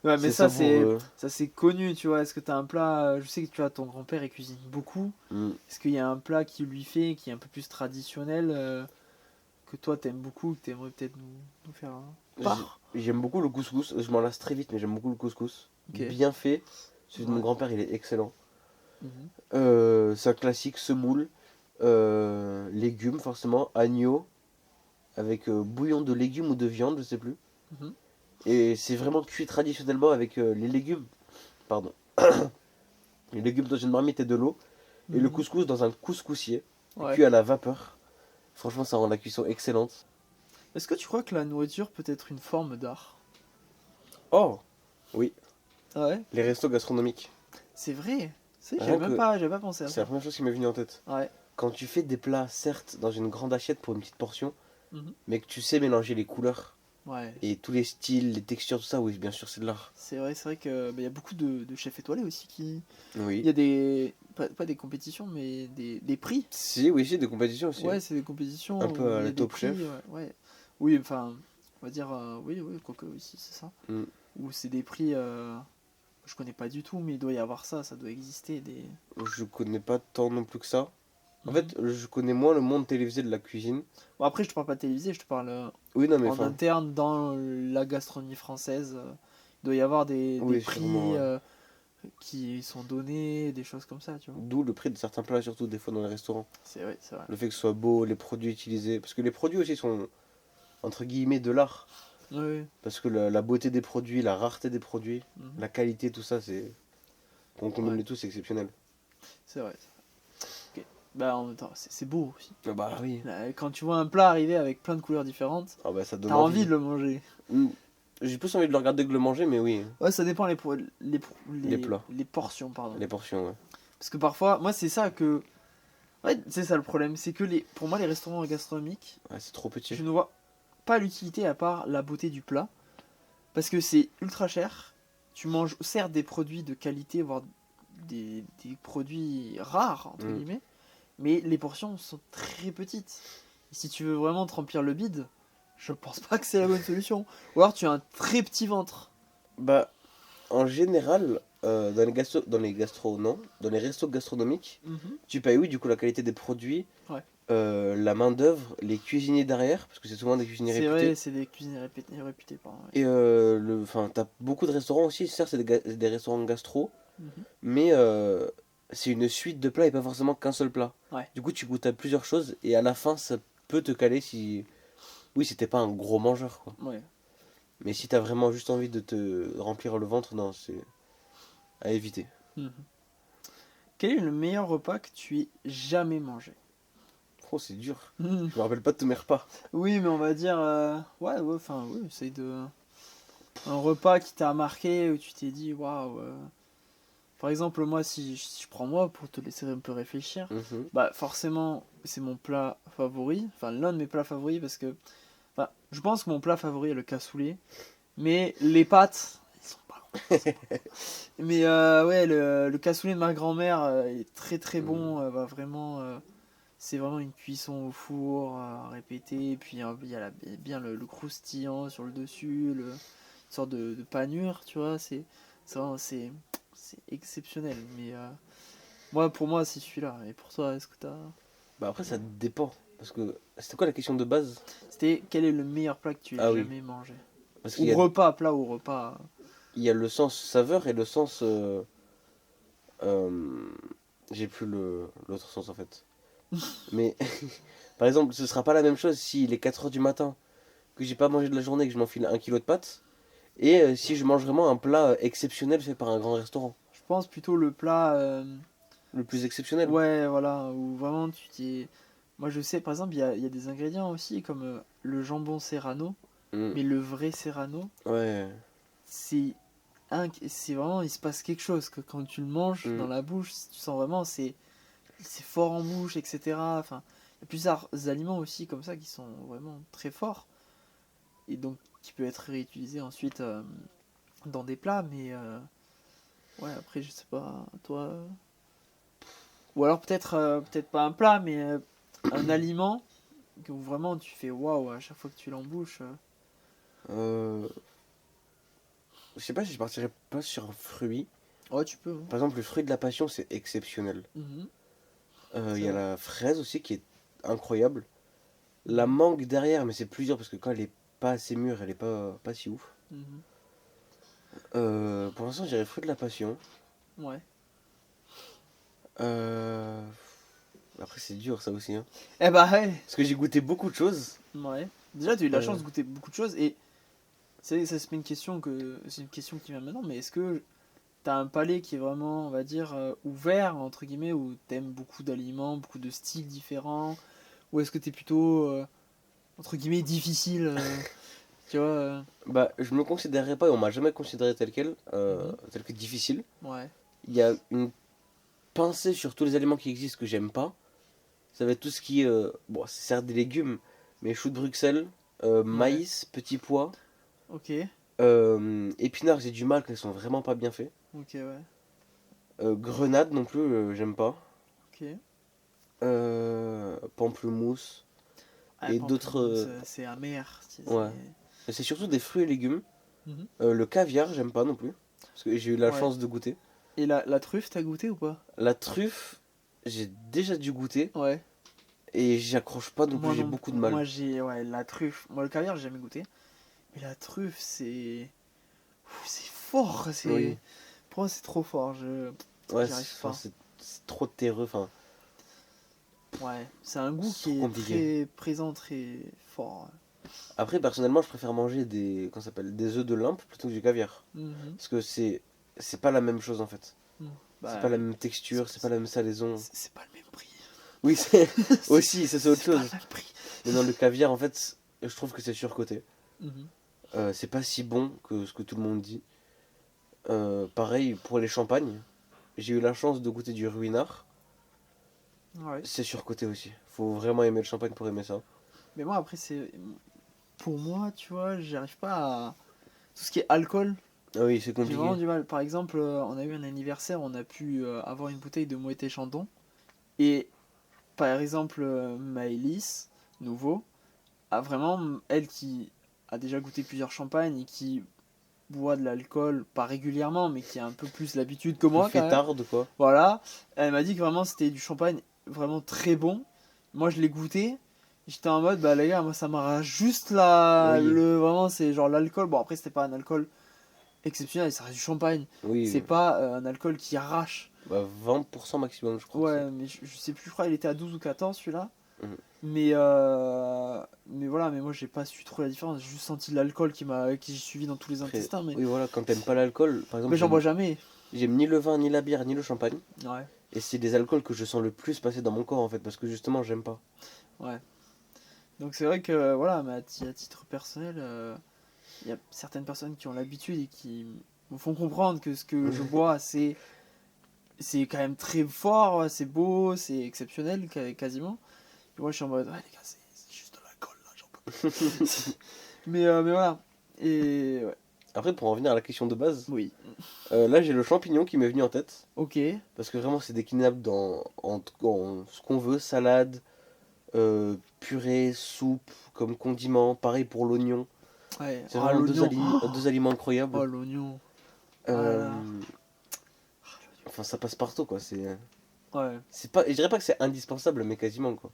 Ouais, mais C'est savoureux. ça c'est connu, tu vois. Est-ce que t'as un plat, je sais que tu vois, ton grand-père il cuisine beaucoup. Mm. Est-ce qu'il y a un plat qui lui fait, qui est un peu plus traditionnel, que toi t'aimes beaucoup, que t'aimerais peut-être nous faire part? J'aime beaucoup le couscous. Je m'en lasse très vite, mais j'aime beaucoup le couscous. Ok. Bien fait. Celui de mon Ouais. grand-père, il est excellent. Mhm. C'est un classique, semoule. Légumes, forcément. Agneau. Avec bouillon de légumes ou de viande, je sais plus. Mhm. Et c'est vraiment cuit traditionnellement avec les légumes. Pardon. Les légumes dans une marmite et de l'eau. Et le Mhm. couscous dans un couscoussier. Ouais. Cuit à la vapeur. Franchement, ça rend la cuisson excellente. Est-ce que tu crois que la nourriture peut être une forme d'art? Oh! Oui, Ah ouais. les restos gastronomiques. C'est vrai. C'est, Rien que j'avais pas pensé à c'est la ça. première chose qui m'est venue en tête. Ouais. Quand tu fais des plats, certes, dans une grande assiette pour une petite portion, Mhm. mais que tu sais mélanger les couleurs Ouais. et tous les styles, les textures, tout ça, oui, bien sûr, c'est de l'art. C'est vrai que bah, y a beaucoup de chefs étoilés aussi qui. Il Oui. y a des. Pas des compétitions, mais des prix. Si, oui, si, des compétitions aussi. Ouais, c'est des compétitions Un peu où à il y la a des Top prix. Chef. Ouais. Oui, enfin, on va dire. Oui, oui, quoique aussi, c'est ça. Mm. Où c'est des prix. Je connais pas du tout, mais il doit y avoir ça, ça doit exister. Des. Je connais pas tant non plus que ça. En Mhm. fait, je connais moins le monde télévisé de la cuisine. Bon, après, je te parle pas de télévisé, je te parle Oui, non, mais en enfin, interne dans la gastronomie française. Il doit y avoir des oui, sûrement, prix ouais. qui sont donnés, des choses comme ça, tu vois. D'où le prix de certains plats, surtout des fois dans les restaurants. C'est vrai, c'est vrai. Le fait que ce soit beau, les produits utilisés. Parce que les produits aussi sont, entre guillemets, de l'art. Oui, Parce que la beauté des produits, la rareté des produits, mhm. la qualité, tout ça, c'est. On combine Ouais, le tout, c'est exceptionnel. c'est vrai. Ok. Bah, en même temps, c'est beau aussi. Ah bah oui. Quand tu vois un plat arriver avec plein de couleurs différentes, Ah bah ça donne t'as envie envie. de le manger. Mm. J'ai plus envie de le regarder que de le manger, mais oui, Ouais, ça dépend les plats, les portions, pardon. les portions, ouais. Parce que parfois, moi, c'est ça que. Ouais, c'est ça le problème. C'est que pour moi, les restaurants gastronomiques, Ouais, c'est trop petit. je ne vois pas l'utilité à part la beauté du plat. Parce que c'est ultra cher. Tu manges certes des produits de qualité, voire des produits rares, entre Mm. guillemets, mais les portions sont très petites. Et si tu veux vraiment te remplir le bide, je pense pas que c'est la bonne solution. Ou alors tu as un très petit ventre. Bah, en général, non, dans les restos gastronomiques, Mhm. tu payes, oui, du coup, la qualité des produits, Ouais. la main-d'œuvre, les cuisiniers derrière, parce que c'est souvent des cuisiniers C'est réputés. vrai, c'est des cuisines réputées, pardon. Ouais. Et enfin, t'as beaucoup de restaurants aussi, certes, c'est des restaurants gastro, Mhm. mais c'est une suite de plats et pas forcément qu'un seul plat. Ouais. Du coup, tu goûtes à plusieurs choses et à la fin, ça peut te caler si. Oui, si t'es pas un gros mangeur, quoi. Ouais. Mais si t'as vraiment juste envie de te remplir le ventre, non, c'est à éviter. Mhm. Quel est le meilleur repas que tu aies jamais mangé? Oh, c'est dur. Mhm. Je me rappelle pas de tous mes repas. Oui, mais on va dire. Ouais, enfin, oui, essaye de. Un repas qui t'a marqué, où tu t'es dit, waouh. Par exemple, moi, si je prends moi, pour te laisser un peu réfléchir, Mhm. bah forcément, c'est mon plat favori, enfin l'un de mes plats favoris, parce que enfin, je pense que mon plat favori est le cassoulet, mais les pâtes, ils sont pas loin. Mais ouais, le cassoulet de ma grand-mère est très très bon, Mhm. va vraiment, c'est vraiment une cuisson au four, répétée, et puis il y a bien le croustillant sur le dessus, une sorte de panure, tu vois, c'est exceptionnel, mais Moi, pour moi, c'est celui-là. Et pour toi, est-ce que t'as... Bah après, ça dépend. Parce que c'était quoi la question de base? C'était quel est le meilleur plat que tu aies Ah oui. jamais mangé? Parce Ou repas, plat ou repas. il y a le sens saveur et le sens. Euh, j'ai plus l'autre sens en fait. Mais par exemple, ce sera pas la même chose s'il est 4 heures du matin, que j'ai pas mangé de la journée, que je m'enfile 1 kilo de pâtes, et si je mange vraiment un plat exceptionnel fait par un grand restaurant. Je pense plutôt le plat. Le plus exceptionnel. Ouais, voilà. Où vraiment tu t'es. Moi, je sais, par exemple, il y a des ingrédients aussi, comme le jambon serrano. Mm. Mais le vrai serrano, Ouais. c'est. C'est vraiment. Il se passe quelque chose. Que quand tu le manges Mm. dans la bouche, tu sens vraiment. C'est fort en bouche, etc. Enfin, il y a plusieurs aliments aussi comme ça qui sont vraiment très forts. Et donc, qui peut être réutilisé ensuite dans des plats. Mais. Ouais, après, je sais pas. Toi. Ou alors peut-être pas un plat, mais un aliment où vraiment tu fais waouh à chaque fois que tu l'embouches. Euh, je sais pas si je partirais pas sur un fruit. Ouais, tu peux, hein. Par exemple, le fruit de la passion, c'est exceptionnel. Mhm, Il c'est y a vrai. la fraise aussi qui est incroyable. La Mhm, mangue derrière, mais c'est plus dur parce que quand elle est pas assez mûre, elle est pas si ouf. mhm. Pour l'instant, j'irais fruit de la passion. Ouais. Euh, Après, c'est dur ça aussi, hein. Eh bah ouais. Parce que j'ai goûté beaucoup de choses. Ouais. Déjà, tu as eu la Euh, chance de goûter beaucoup de choses et c'est une question c'est une question qui vient maintenant. Mais est-ce que t'as un palais qui est vraiment, on va dire, ouvert entre guillemets, où t'aimes beaucoup d'aliments, beaucoup de styles différents, ou est-ce que t'es plutôt entre guillemets difficile, tu vois Bah, je me considérerais pas, et on m'a jamais considéré Mhm. tel que difficile. Ouais. Il y a une pincée sur tous les aliments qui existent que j'aime pas. Ça va être tout ce qui est, bon, c'est certes des légumes, mais choux de Bruxelles, Ouais. maïs, petits pois, Ok. épinards, j'ai du mal quand ils sont vraiment pas bien faits. Ok, ouais. Grenade non plus, j'aime pas. Ok. Pamplemousse Ah, et d'autres. pamplemousse, c'est amer. Ouais. Mais c'est surtout des fruits et légumes. Mhm. Le caviar, j'aime pas non plus. Parce que j'ai eu la Ouais. chance de goûter. Et la truffe, t'as goûté ou pas? La truffe, j'ai déjà dû goûter. Ouais. Et j'y accroche pas non plus, Moi j'ai non. beaucoup de mal. Moi j'ai. Ouais, la truffe. Moi le caviar, j'ai jamais goûté. Mais la truffe, c'est. C'est fort. Oui. Pour moi, c'est trop fort. Ouais, J'y arrive enfin, pas. c'est trop terreux. Enfin, Ouais. C'est un goût c'est trop qui est compliqué. très présent, très fort. Après, personnellement, je préfère manger comment ça s'appelle, des œufs de limpe plutôt que du caviar. Mhm. Parce que c'est pas la même chose en fait. Mhm. C'est Bah pas la oui. même texture, c'est pas la même salaison. C'est pas le même prix. Oui, c'est c'est aussi, ça c'est autre c'est pas le chose. même prix. Mais dans le caviar, en fait, je trouve que c'est surcoté. Mhm. C'est pas si bon que ce que tout le monde dit. Pareil pour les champagnes. J'ai eu la chance de goûter du ruinart. Ouais. C'est surcoté aussi. Faut vraiment aimer le champagne pour aimer ça. Mais moi, après, c'est. Pour moi, tu vois, j'arrive pas à. Tout ce qui est alcool, Ah oui, c'est j'ai vraiment compliqué. du mal. Par exemple, on a eu un anniversaire, on a pu avoir une bouteille de Moët et Chandon. Et par exemple, Maëlys, nouveau, a vraiment, elle qui a déjà goûté plusieurs champagnes et qui boit de l'alcool, pas régulièrement, mais qui a un peu plus l'habitude que Plus moi quand même. fêtarde, quoi. Voilà, elle m'a dit que vraiment c'était du champagne vraiment très bon. Moi je l'ai goûté. J'étais en mode, bah les gars, moi ça m'arrache juste Oui, vraiment, c'est genre l'alcool. Bon, après, c'était pas un alcool exceptionnel, ça reste du champagne. oui. C'est pas un alcool qui arrache. Bah 20% maximum, je crois que c'est. Ouais, mais je sais plus, je crois qu'il était à 12 ou 14 celui-là. Mhm. Mais voilà, mais moi j'ai pas su trop la différence. J'ai juste senti l'alcool qui j'ai suivi dans tous les Après, intestins. Mais, oui, voilà, quand t'aimes pas l'alcool, par exemple, mais j'en bois jamais. j'aime ni le vin, ni la bière, ni le champagne. Ouais, Et c'est des alcools que je sens le plus passer dans mon corps en fait, parce que justement, j'aime pas. ouais. Donc c'est vrai que, voilà, mais à titre personnel, il y a certaines personnes qui ont l'habitude et qui me font comprendre que ce que je bois, c'est quand même très fort, ouais, c'est beau, c'est exceptionnel quasiment. Et moi je suis en mode, ouais les gars, c'est juste de l'alcool là, j'en peux plus. Mais voilà. Et ouais, Après, pour en revenir à la question de base, oui. là j'ai le champignon qui m'est venu en tête. Ok. Parce que vraiment, c'est déclinable en ce qu'on veut, salade, purée, soupe, comme condiment. Pareil pour l'oignon. Ouais. C'est Oh vraiment l'oignon. deux aliments incroyables. Oh l'oignon. Ah là là. Euh, enfin, ça passe partout, quoi. C'est... Ouais, Je dirais pas que c'est indispensable, mais quasiment quoi.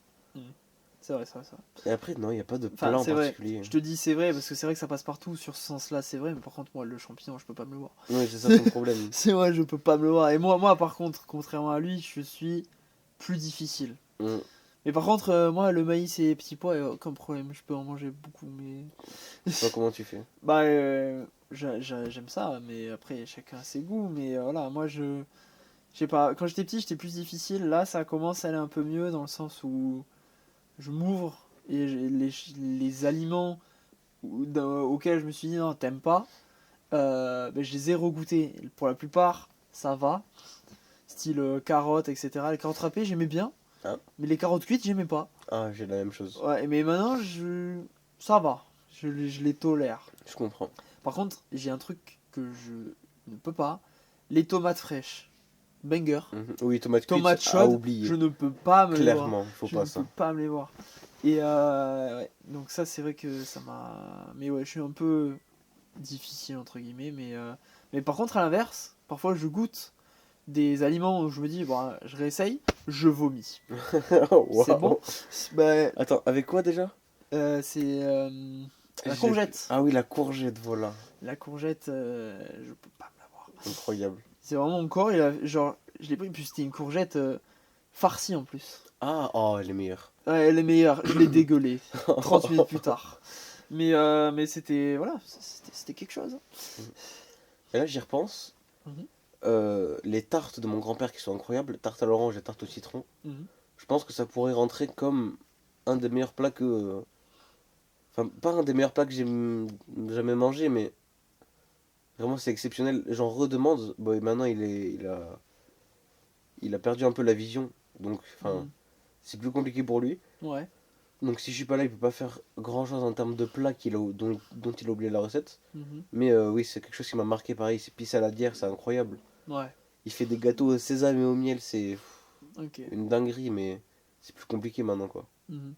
c'est vrai, c'est vrai, c'est vrai. Et après, non, il n'y a pas de Enfin, plat en c'est vrai. particulier. Je te dis c'est vrai parce que c'est vrai que ça passe partout sur ce sens-là, c'est vrai. Mais par contre, moi, le champignon, je peux pas me le voir. Oui, c'est ça ton problème. C'est vrai, je peux pas me le voir. Et moi, par contre, contrairement à lui, je suis plus difficile. Mm. Mais par contre, moi, le maïs et les petits pois, aucun problème, je peux en manger beaucoup. Mais Toi, comment tu fais? bah, j'aime ça, mais après, chacun a ses goûts. Mais voilà, moi, je sais pas. Quand j'étais petit, j'étais plus difficile. Là, ça commence à aller un peu mieux dans le sens où je m'ouvre et les aliments auxquels je me suis dit non, t'aimes pas, ben, je les ai regoûtés. Pour la plupart, ça va. Style carottes, etc. Les carottes râpées, j'aimais bien. Ah, Mais les carottes cuites, j'aimais pas. ah, j'ai la même chose. Ouais, mais maintenant, ça va. Je les tolère. Je comprends. Par contre, j'ai un truc que je ne peux pas. Les tomates fraîches. Banger. Mhm. Oui, tomate cuite, Tomates à chaudes, oublier. je ne peux pas me les voir. Clairement, faut Je pas ne peux ça. pas me les voir. Et ouais. Donc ça, c'est vrai que ça m'a... Mais ouais, je suis un peu difficile, entre guillemets. Mais par contre, à l'inverse, parfois, je goûte des aliments où je me dis, bon, je réessaye, je vomis. C'est bon. Waouh. Bah, Attends, avec quoi déjà? c'est la J'ai- courgette. Ah oui, la courgette, voilà. La courgette, je peux pas me la voir. Incroyable. C'est vraiment mon corps, genre, je l'ai pris, puis c'était une courgette farcie en plus. Ah, oh, elle est meilleure. Ouais, elle est meilleure, je l'ai dégueulée 30 minutes plus tard. Mais c'était, voilà, c'était quelque chose. Et là, j'y repense. Mhm. Les tartes de mon grand-père qui sont incroyables, tarte à l'orange et tarte au citron, Mhm. je pense que ça pourrait rentrer comme un des meilleurs plats que... Enfin, pas un des meilleurs plats que j'ai jamais mangé, mais vraiment c'est exceptionnel. J'en redemande. Bon, et maintenant il a perdu un peu la vision, donc enfin, Mhm. c'est plus compliqué pour lui. Ouais. Donc si je suis pas là, il peut pas faire grand-chose en termes de plats dont il a oublié la recette. Mhm. Mais oui, c'est quelque chose qui m'a marqué pareil. C'est pisse à la bière, c'est incroyable. Ouais. Il fait des gâteaux au sésame et au miel, c'est Ok. une dinguerie, mais c'est plus compliqué maintenant quoi. Mhm.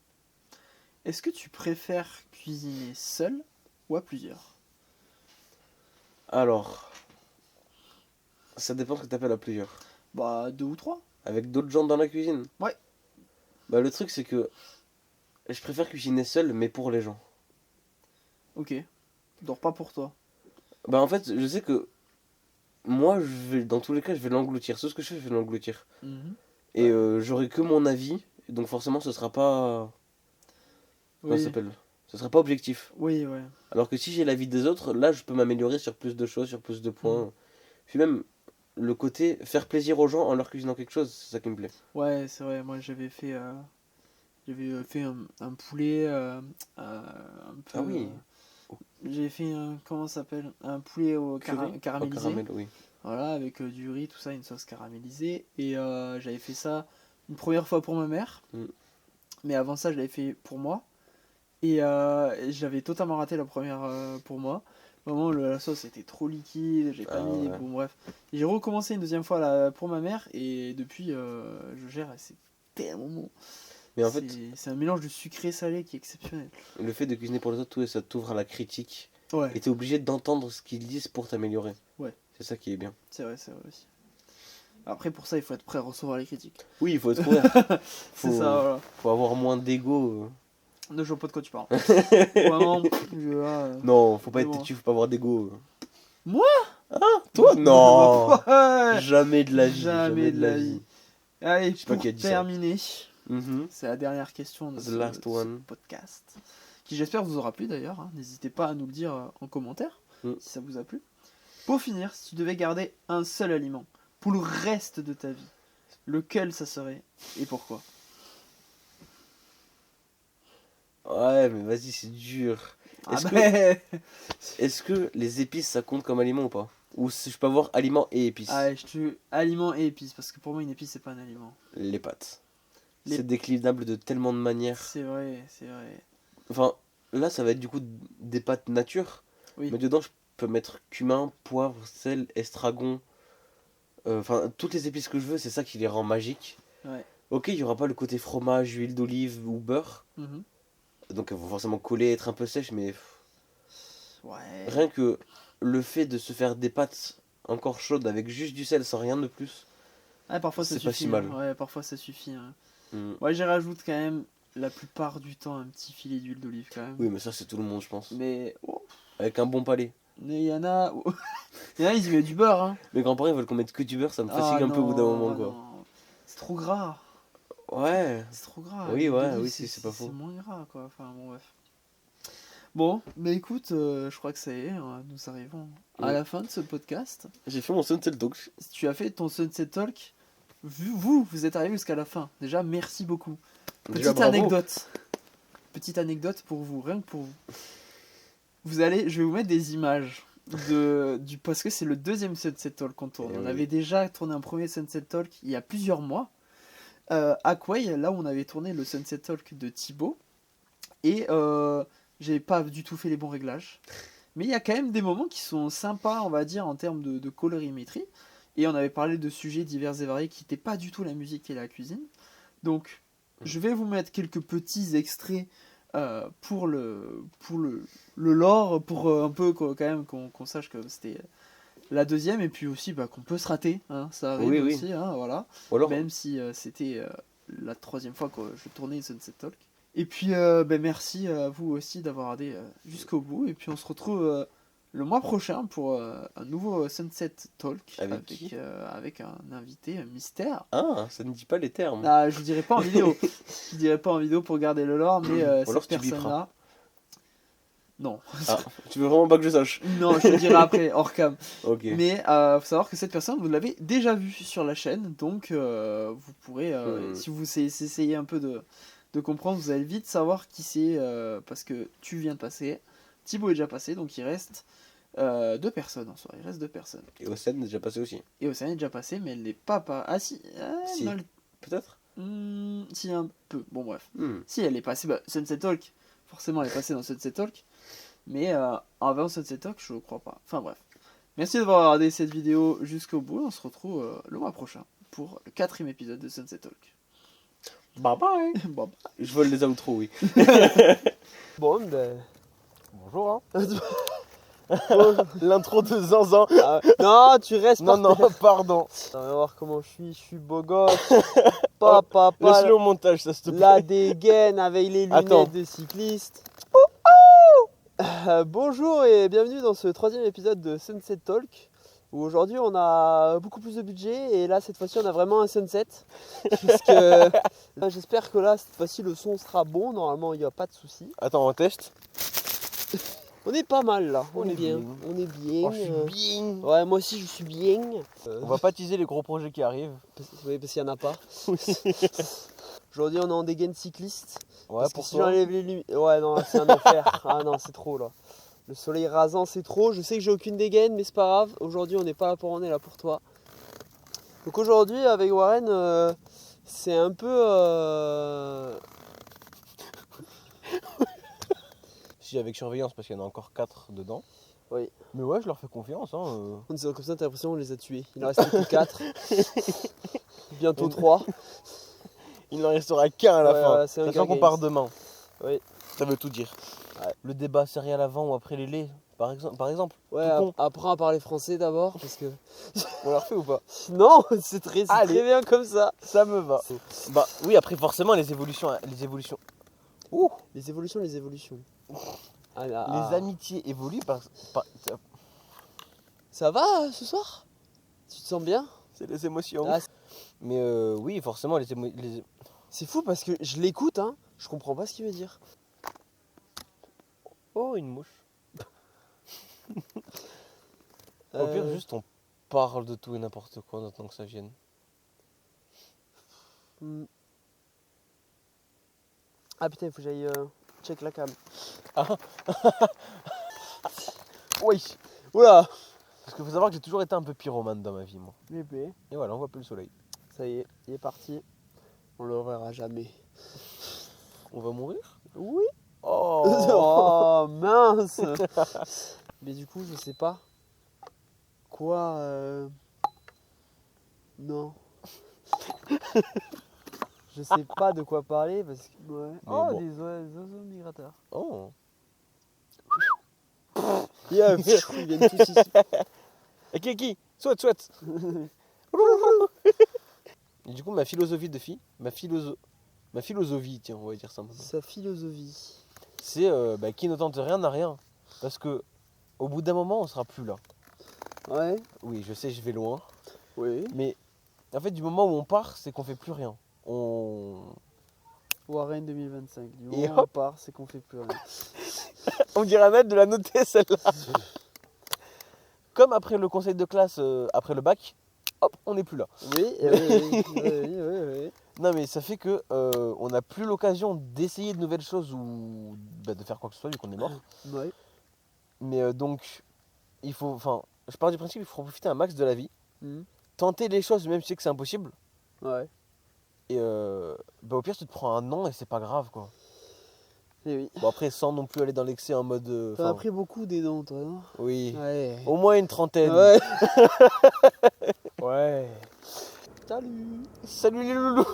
Est-ce que tu préfères cuisiner seul ou à plusieurs? Alors, ça dépend ce que t'appelles à plusieurs. Bah, deux ou trois. Avec d'autres gens dans la cuisine. Ouais. Bah le truc c'est que je préfère cuisiner seul, mais pour les gens. Ok. Donc pas pour toi. Bah en fait, je sais que moi, dans tous les cas, je vais l'engloutir. C'est ce que je fais, je vais l'engloutir. Mhm. Et Ouais. j'aurai que mon avis, donc forcément, ce sera pas. Comment ça Oui. s'appelle? Ce sera pas objectif. Oui, ouais. Alors que si j'ai l'avis des autres, là, je peux m'améliorer sur plus de choses, sur plus de Mhm. points. Puis même, le côté faire plaisir aux gens en leur cuisinant quelque chose, c'est ça qui me plaît. Ouais, c'est vrai. Moi, j'avais fait un poulet un peu. Ah oui, J'ai fait un, comment ça s'appelle? Un poulet au purée au caramélisé. caramel, oui. Voilà, avec du riz, tout ça, une sauce caramélisée. Et j'avais fait ça une première fois pour ma mère. Mm. Mais avant ça, je l'avais fait pour moi. Et j'avais totalement raté la première pour moi. Vraiment, la sauce était trop liquide, j'ai pas Ah mis. ouais. Bon, bref. Et j'ai recommencé une deuxième fois là, pour ma mère. Et depuis, je gère. Et c'est tellement bon. Mais en fait, C'est un mélange de sucré-salé qui est exceptionnel. le fait de cuisiner pour les autres, tout, ça t'ouvre à la critique. Ouais, Et t'es obligé d'entendre ce qu'ils disent pour t'améliorer. ouais, C'est ça qui est bien. c'est vrai aussi. Après, pour ça, il faut être prêt à recevoir les critiques. Oui, il faut être ouvert. C'est Faut, ça, voilà. faut avoir moins d'ego. Ne je vois pas de quoi tu parles. Vraiment, Non, faut pas c'est être bon. têtu, faut pas avoir d'ego. Moi? Toi, non. Ouais. Jamais de la vie. Jamais de la vie. Allez, Je sais pas pour qui a dit ça. terminer, Mhm. c'est la dernière question de The ce, last de ce one. podcast. Qui j'espère vous aura plu d'ailleurs. Hein. N'hésitez pas à nous le dire en commentaire Mm. si ça vous a plu. Pour finir, si tu devais garder un seul aliment pour le reste de ta vie, lequel ça serait et pourquoi? Ouais, mais vas-y, c'est dur. Ah Est-ce que, ben est-ce que les épices, ça compte comme aliment ou pas? Ou si je peux avoir aliment et épices? Ah, je te... Aliment et épices, parce que pour moi une épice c'est pas un aliment. Les pâtes. Les- C'est déclinable de tellement de manières. C'est vrai, c'est vrai. Enfin, là, ça va être du coup des pâtes nature. Oui. Mais dedans, je peux mettre cumin, poivre, sel, estragon. Enfin, toutes les épices que je veux, c'est ça qui les rend magiques. Ouais. Ok, il n'y aura pas le côté fromage, huile d'olive ou beurre. Mhm. Donc, elles vont forcément coller, être un peu sèches. Mais Ouais. rien que le fait de se faire des pâtes encore chaudes avec juste du sel sans rien de plus, Ouais, parfois ça c'est suffit. pas si mal. Hein. Ouais, parfois ça suffit. Hein. Mm. Ouais, j'y rajoute quand même la plupart du temps un petit filet d'huile d'olive quand même. Oui, mais ça, c'est tout le monde, je pense. Mais oh, Avec un bon palais. mais il y en a. Il y en a, ils y mettent du beurre. Hein. Mes grands-parents, ils veulent qu'on mette que du beurre, ça me Ah fatigue un peu au bout d'un moment, non, quoi. non. C'est trop gras. Ouais. C'est trop gras. Oui, L'huile ouais, d'olive, oui, c'est pas faux. C'est moins gras quoi. Enfin bon, bref. Bon, mais écoute, je crois que ça y est, nous arrivons à Oui. la fin de ce podcast. J'ai fait mon Sunset Talk. Si tu as fait ton Sunset Talk, vous êtes arrivé jusqu'à la fin. Déjà, merci beaucoup. Déjà, Petite bravo. anecdote. Petite anecdote pour vous, rien que pour vous. Je vais vous mettre des images parce que c'est le deuxième Sunset Talk qu'on tourne. Eh On oui. avait déjà tourné un premier Sunset Talk il y a plusieurs mois. À Quay, là où on avait tourné le Sunset Talk de Thibaut. Et j'ai pas du tout fait les bons réglages. Mais il y a quand même des moments qui sont sympas, on va dire, en termes de colorimétrie. Et on avait parlé de sujets divers et variés qui n'étaient pas du tout la musique et la cuisine. Donc, je vais vous mettre quelques petits extraits pour le lore, pour un peu quand même qu'on sache que c'était la deuxième. Et puis aussi qu'on peut se rater, hein, ça arrive Oui, oui. aussi, hein, voilà. Ou alors, Même si c'était la troisième fois que je tournais Sunset Talk. Et puis merci à vous aussi d'avoir regardé jusqu'au bout. Et puis on se retrouve le mois prochain pour un nouveau Sunset Talk Avec qui avec un invité mystère. ah, ça ne dit pas les termes. Ah, je dirais pas en vidéo. Je dirais pas en vidéo pour garder le lore, mais alors cette tu biperas. personne-là. Non. Ah, tu veux vraiment pas que je sache? Non, je te dirai après, hors cam. Ok. Mais faut savoir que cette personne, vous l'avez déjà vue sur la chaîne, donc vous pourrez, si vous essayez un peu de comprendre, vous allez vite savoir qui c'est, parce que tu viens de passer, Thibaut est déjà passé, donc il reste 2 personnes en soi, il reste 2 personnes. Et Océane est déjà passé aussi. Et Océane est déjà passée, mais elle n'est pas... Ah si, Si. non, Peut-être? si un peu, bon bref. Hmm. Si, elle est passée, Sunset Talk, forcément elle est passée dans Sunset Talk, mais avant Sunset Talk, je crois pas. Enfin bref. Merci d'avoir regardé cette vidéo jusqu'au bout, on se retrouve le mois prochain pour le 4e épisode de Sunset Talk. Bye bye. Bon, Je vole les outros, oui. Bon, ben. Bonjour, hein. L'intro de Zanzan. Non, tu restes Non, non, pardon. On va voir comment je suis beau gosse. Papa, Laisse-le au montage, ça se te plaît. la dégaine avec les lunettes Attends. de cycliste. Bonjour et bienvenue dans ce 3e épisode de Sunset Talk. Où aujourd'hui on a beaucoup plus de budget et là cette fois-ci on a vraiment un sunset. Puisque j'espère que là cette fois-ci le son sera bon. Normalement il n'y a pas de souci. Attends, on teste. On est pas mal là, on On est est bien. bien. On est bien. Oh, je suis bien. Ouais, moi aussi je suis bien. On va pas teaser les gros projets qui arrivent. Oui, parce qu'il n'y en a pas. Aujourd'hui on est en dégaine cycliste. Ouais, Parce que pour si toi. j'enlève les lumières. Ouais, non, c'est un enfer. Ah non, c'est trop là. Le soleil rasant, c'est trop. Je sais que j'ai aucune dégaine, mais c'est pas grave. Aujourd'hui, on n'est pas là pour on est là pour toi. Donc aujourd'hui, avec Warren, c'est un peu. Si, avec surveillance, parce qu'il y en a encore 4 dedans. Oui. Mais ouais, je leur fais confiance. Hein. En disant comme ça, t'as l'impression qu'on les a tués. Il en reste que 4. Bientôt 3. Il n'en restera qu'un à la Ouais, fin. ouais, c'est un Sachant gars qu'on games. part demain. Oui. Ça veut tout dire. Ouais. Le débat céréales avant ou après les laits, par exemple. Ouais, Tout con. apprends à parler français d'abord. Parce que. On leur fait ou pas? Non, c'est très Allez. bien comme ça. Ça me va. Bah oui, après forcément les évolutions. Ouh. Les évolutions. Ah, là, Les amitiés évoluent Ça va ce soir? Tu te sens bien? c'est les émotions. Ah, Mais oui, forcément les c'est fou parce que je l'écoute, hein, je comprends pas ce qu'il veut dire. Oh, une mouche. Au Euh, pire, juste on parle de tout et n'importe quoi en attendant que ça vienne. hmm. Ah putain, il faut que j'aille check la cam. Oui. Oula. Parce qu'il faut savoir que j'ai toujours été un peu pyromane dans ma vie, moi. Bébé. Et voilà, on voit plus le soleil. Ça y est, il est parti. On le reverra jamais. On va mourir? Oui. Oh. Oh mince. Mais du coup, je sais pas. Quoi Non. Je sais pas de quoi parler parce que. Ouais. Oh, bon. des oiseaux migrateurs. Oh. Yeah, ils viennent tous ici. Et qui? Soit. Et du coup, ma philosophie de vie, ma philosophie, tiens, on va dire ça maintenant. Sa philosophie. C'est qui ne tente rien n'a rien. Parce que au bout d'un moment, on sera plus là. Ouais. Oui, je sais, je vais loin. Oui. Mais en fait, du moment où on part, c'est qu'on fait plus rien. Warren 2025. Du Et moment où on hop. part, c'est qu'on fait plus rien. On dirait mettre de la noter celle-là. Comme après le conseil de classe, après le bac, hop, on n'est plus là. Oui, oui. Non mais ça fait que on n'a plus l'occasion d'essayer de nouvelles choses ou de faire quoi que ce soit vu qu'on est mort. Ouais. Mais donc, il faut, je pars du principe qu'il faut profiter un max de la vie, Mhm. tenter les choses même si tu sais que c'est impossible. Ouais. Et au pire tu te prends un an et c'est pas grave quoi. Et oui. Bon après sans non plus aller dans l'excès en mode... T'en as pris beaucoup des dents, toi, non? Oui, Ouais. au moins une trentaine. Ouais. Ouais. Salut. Salut les loulous.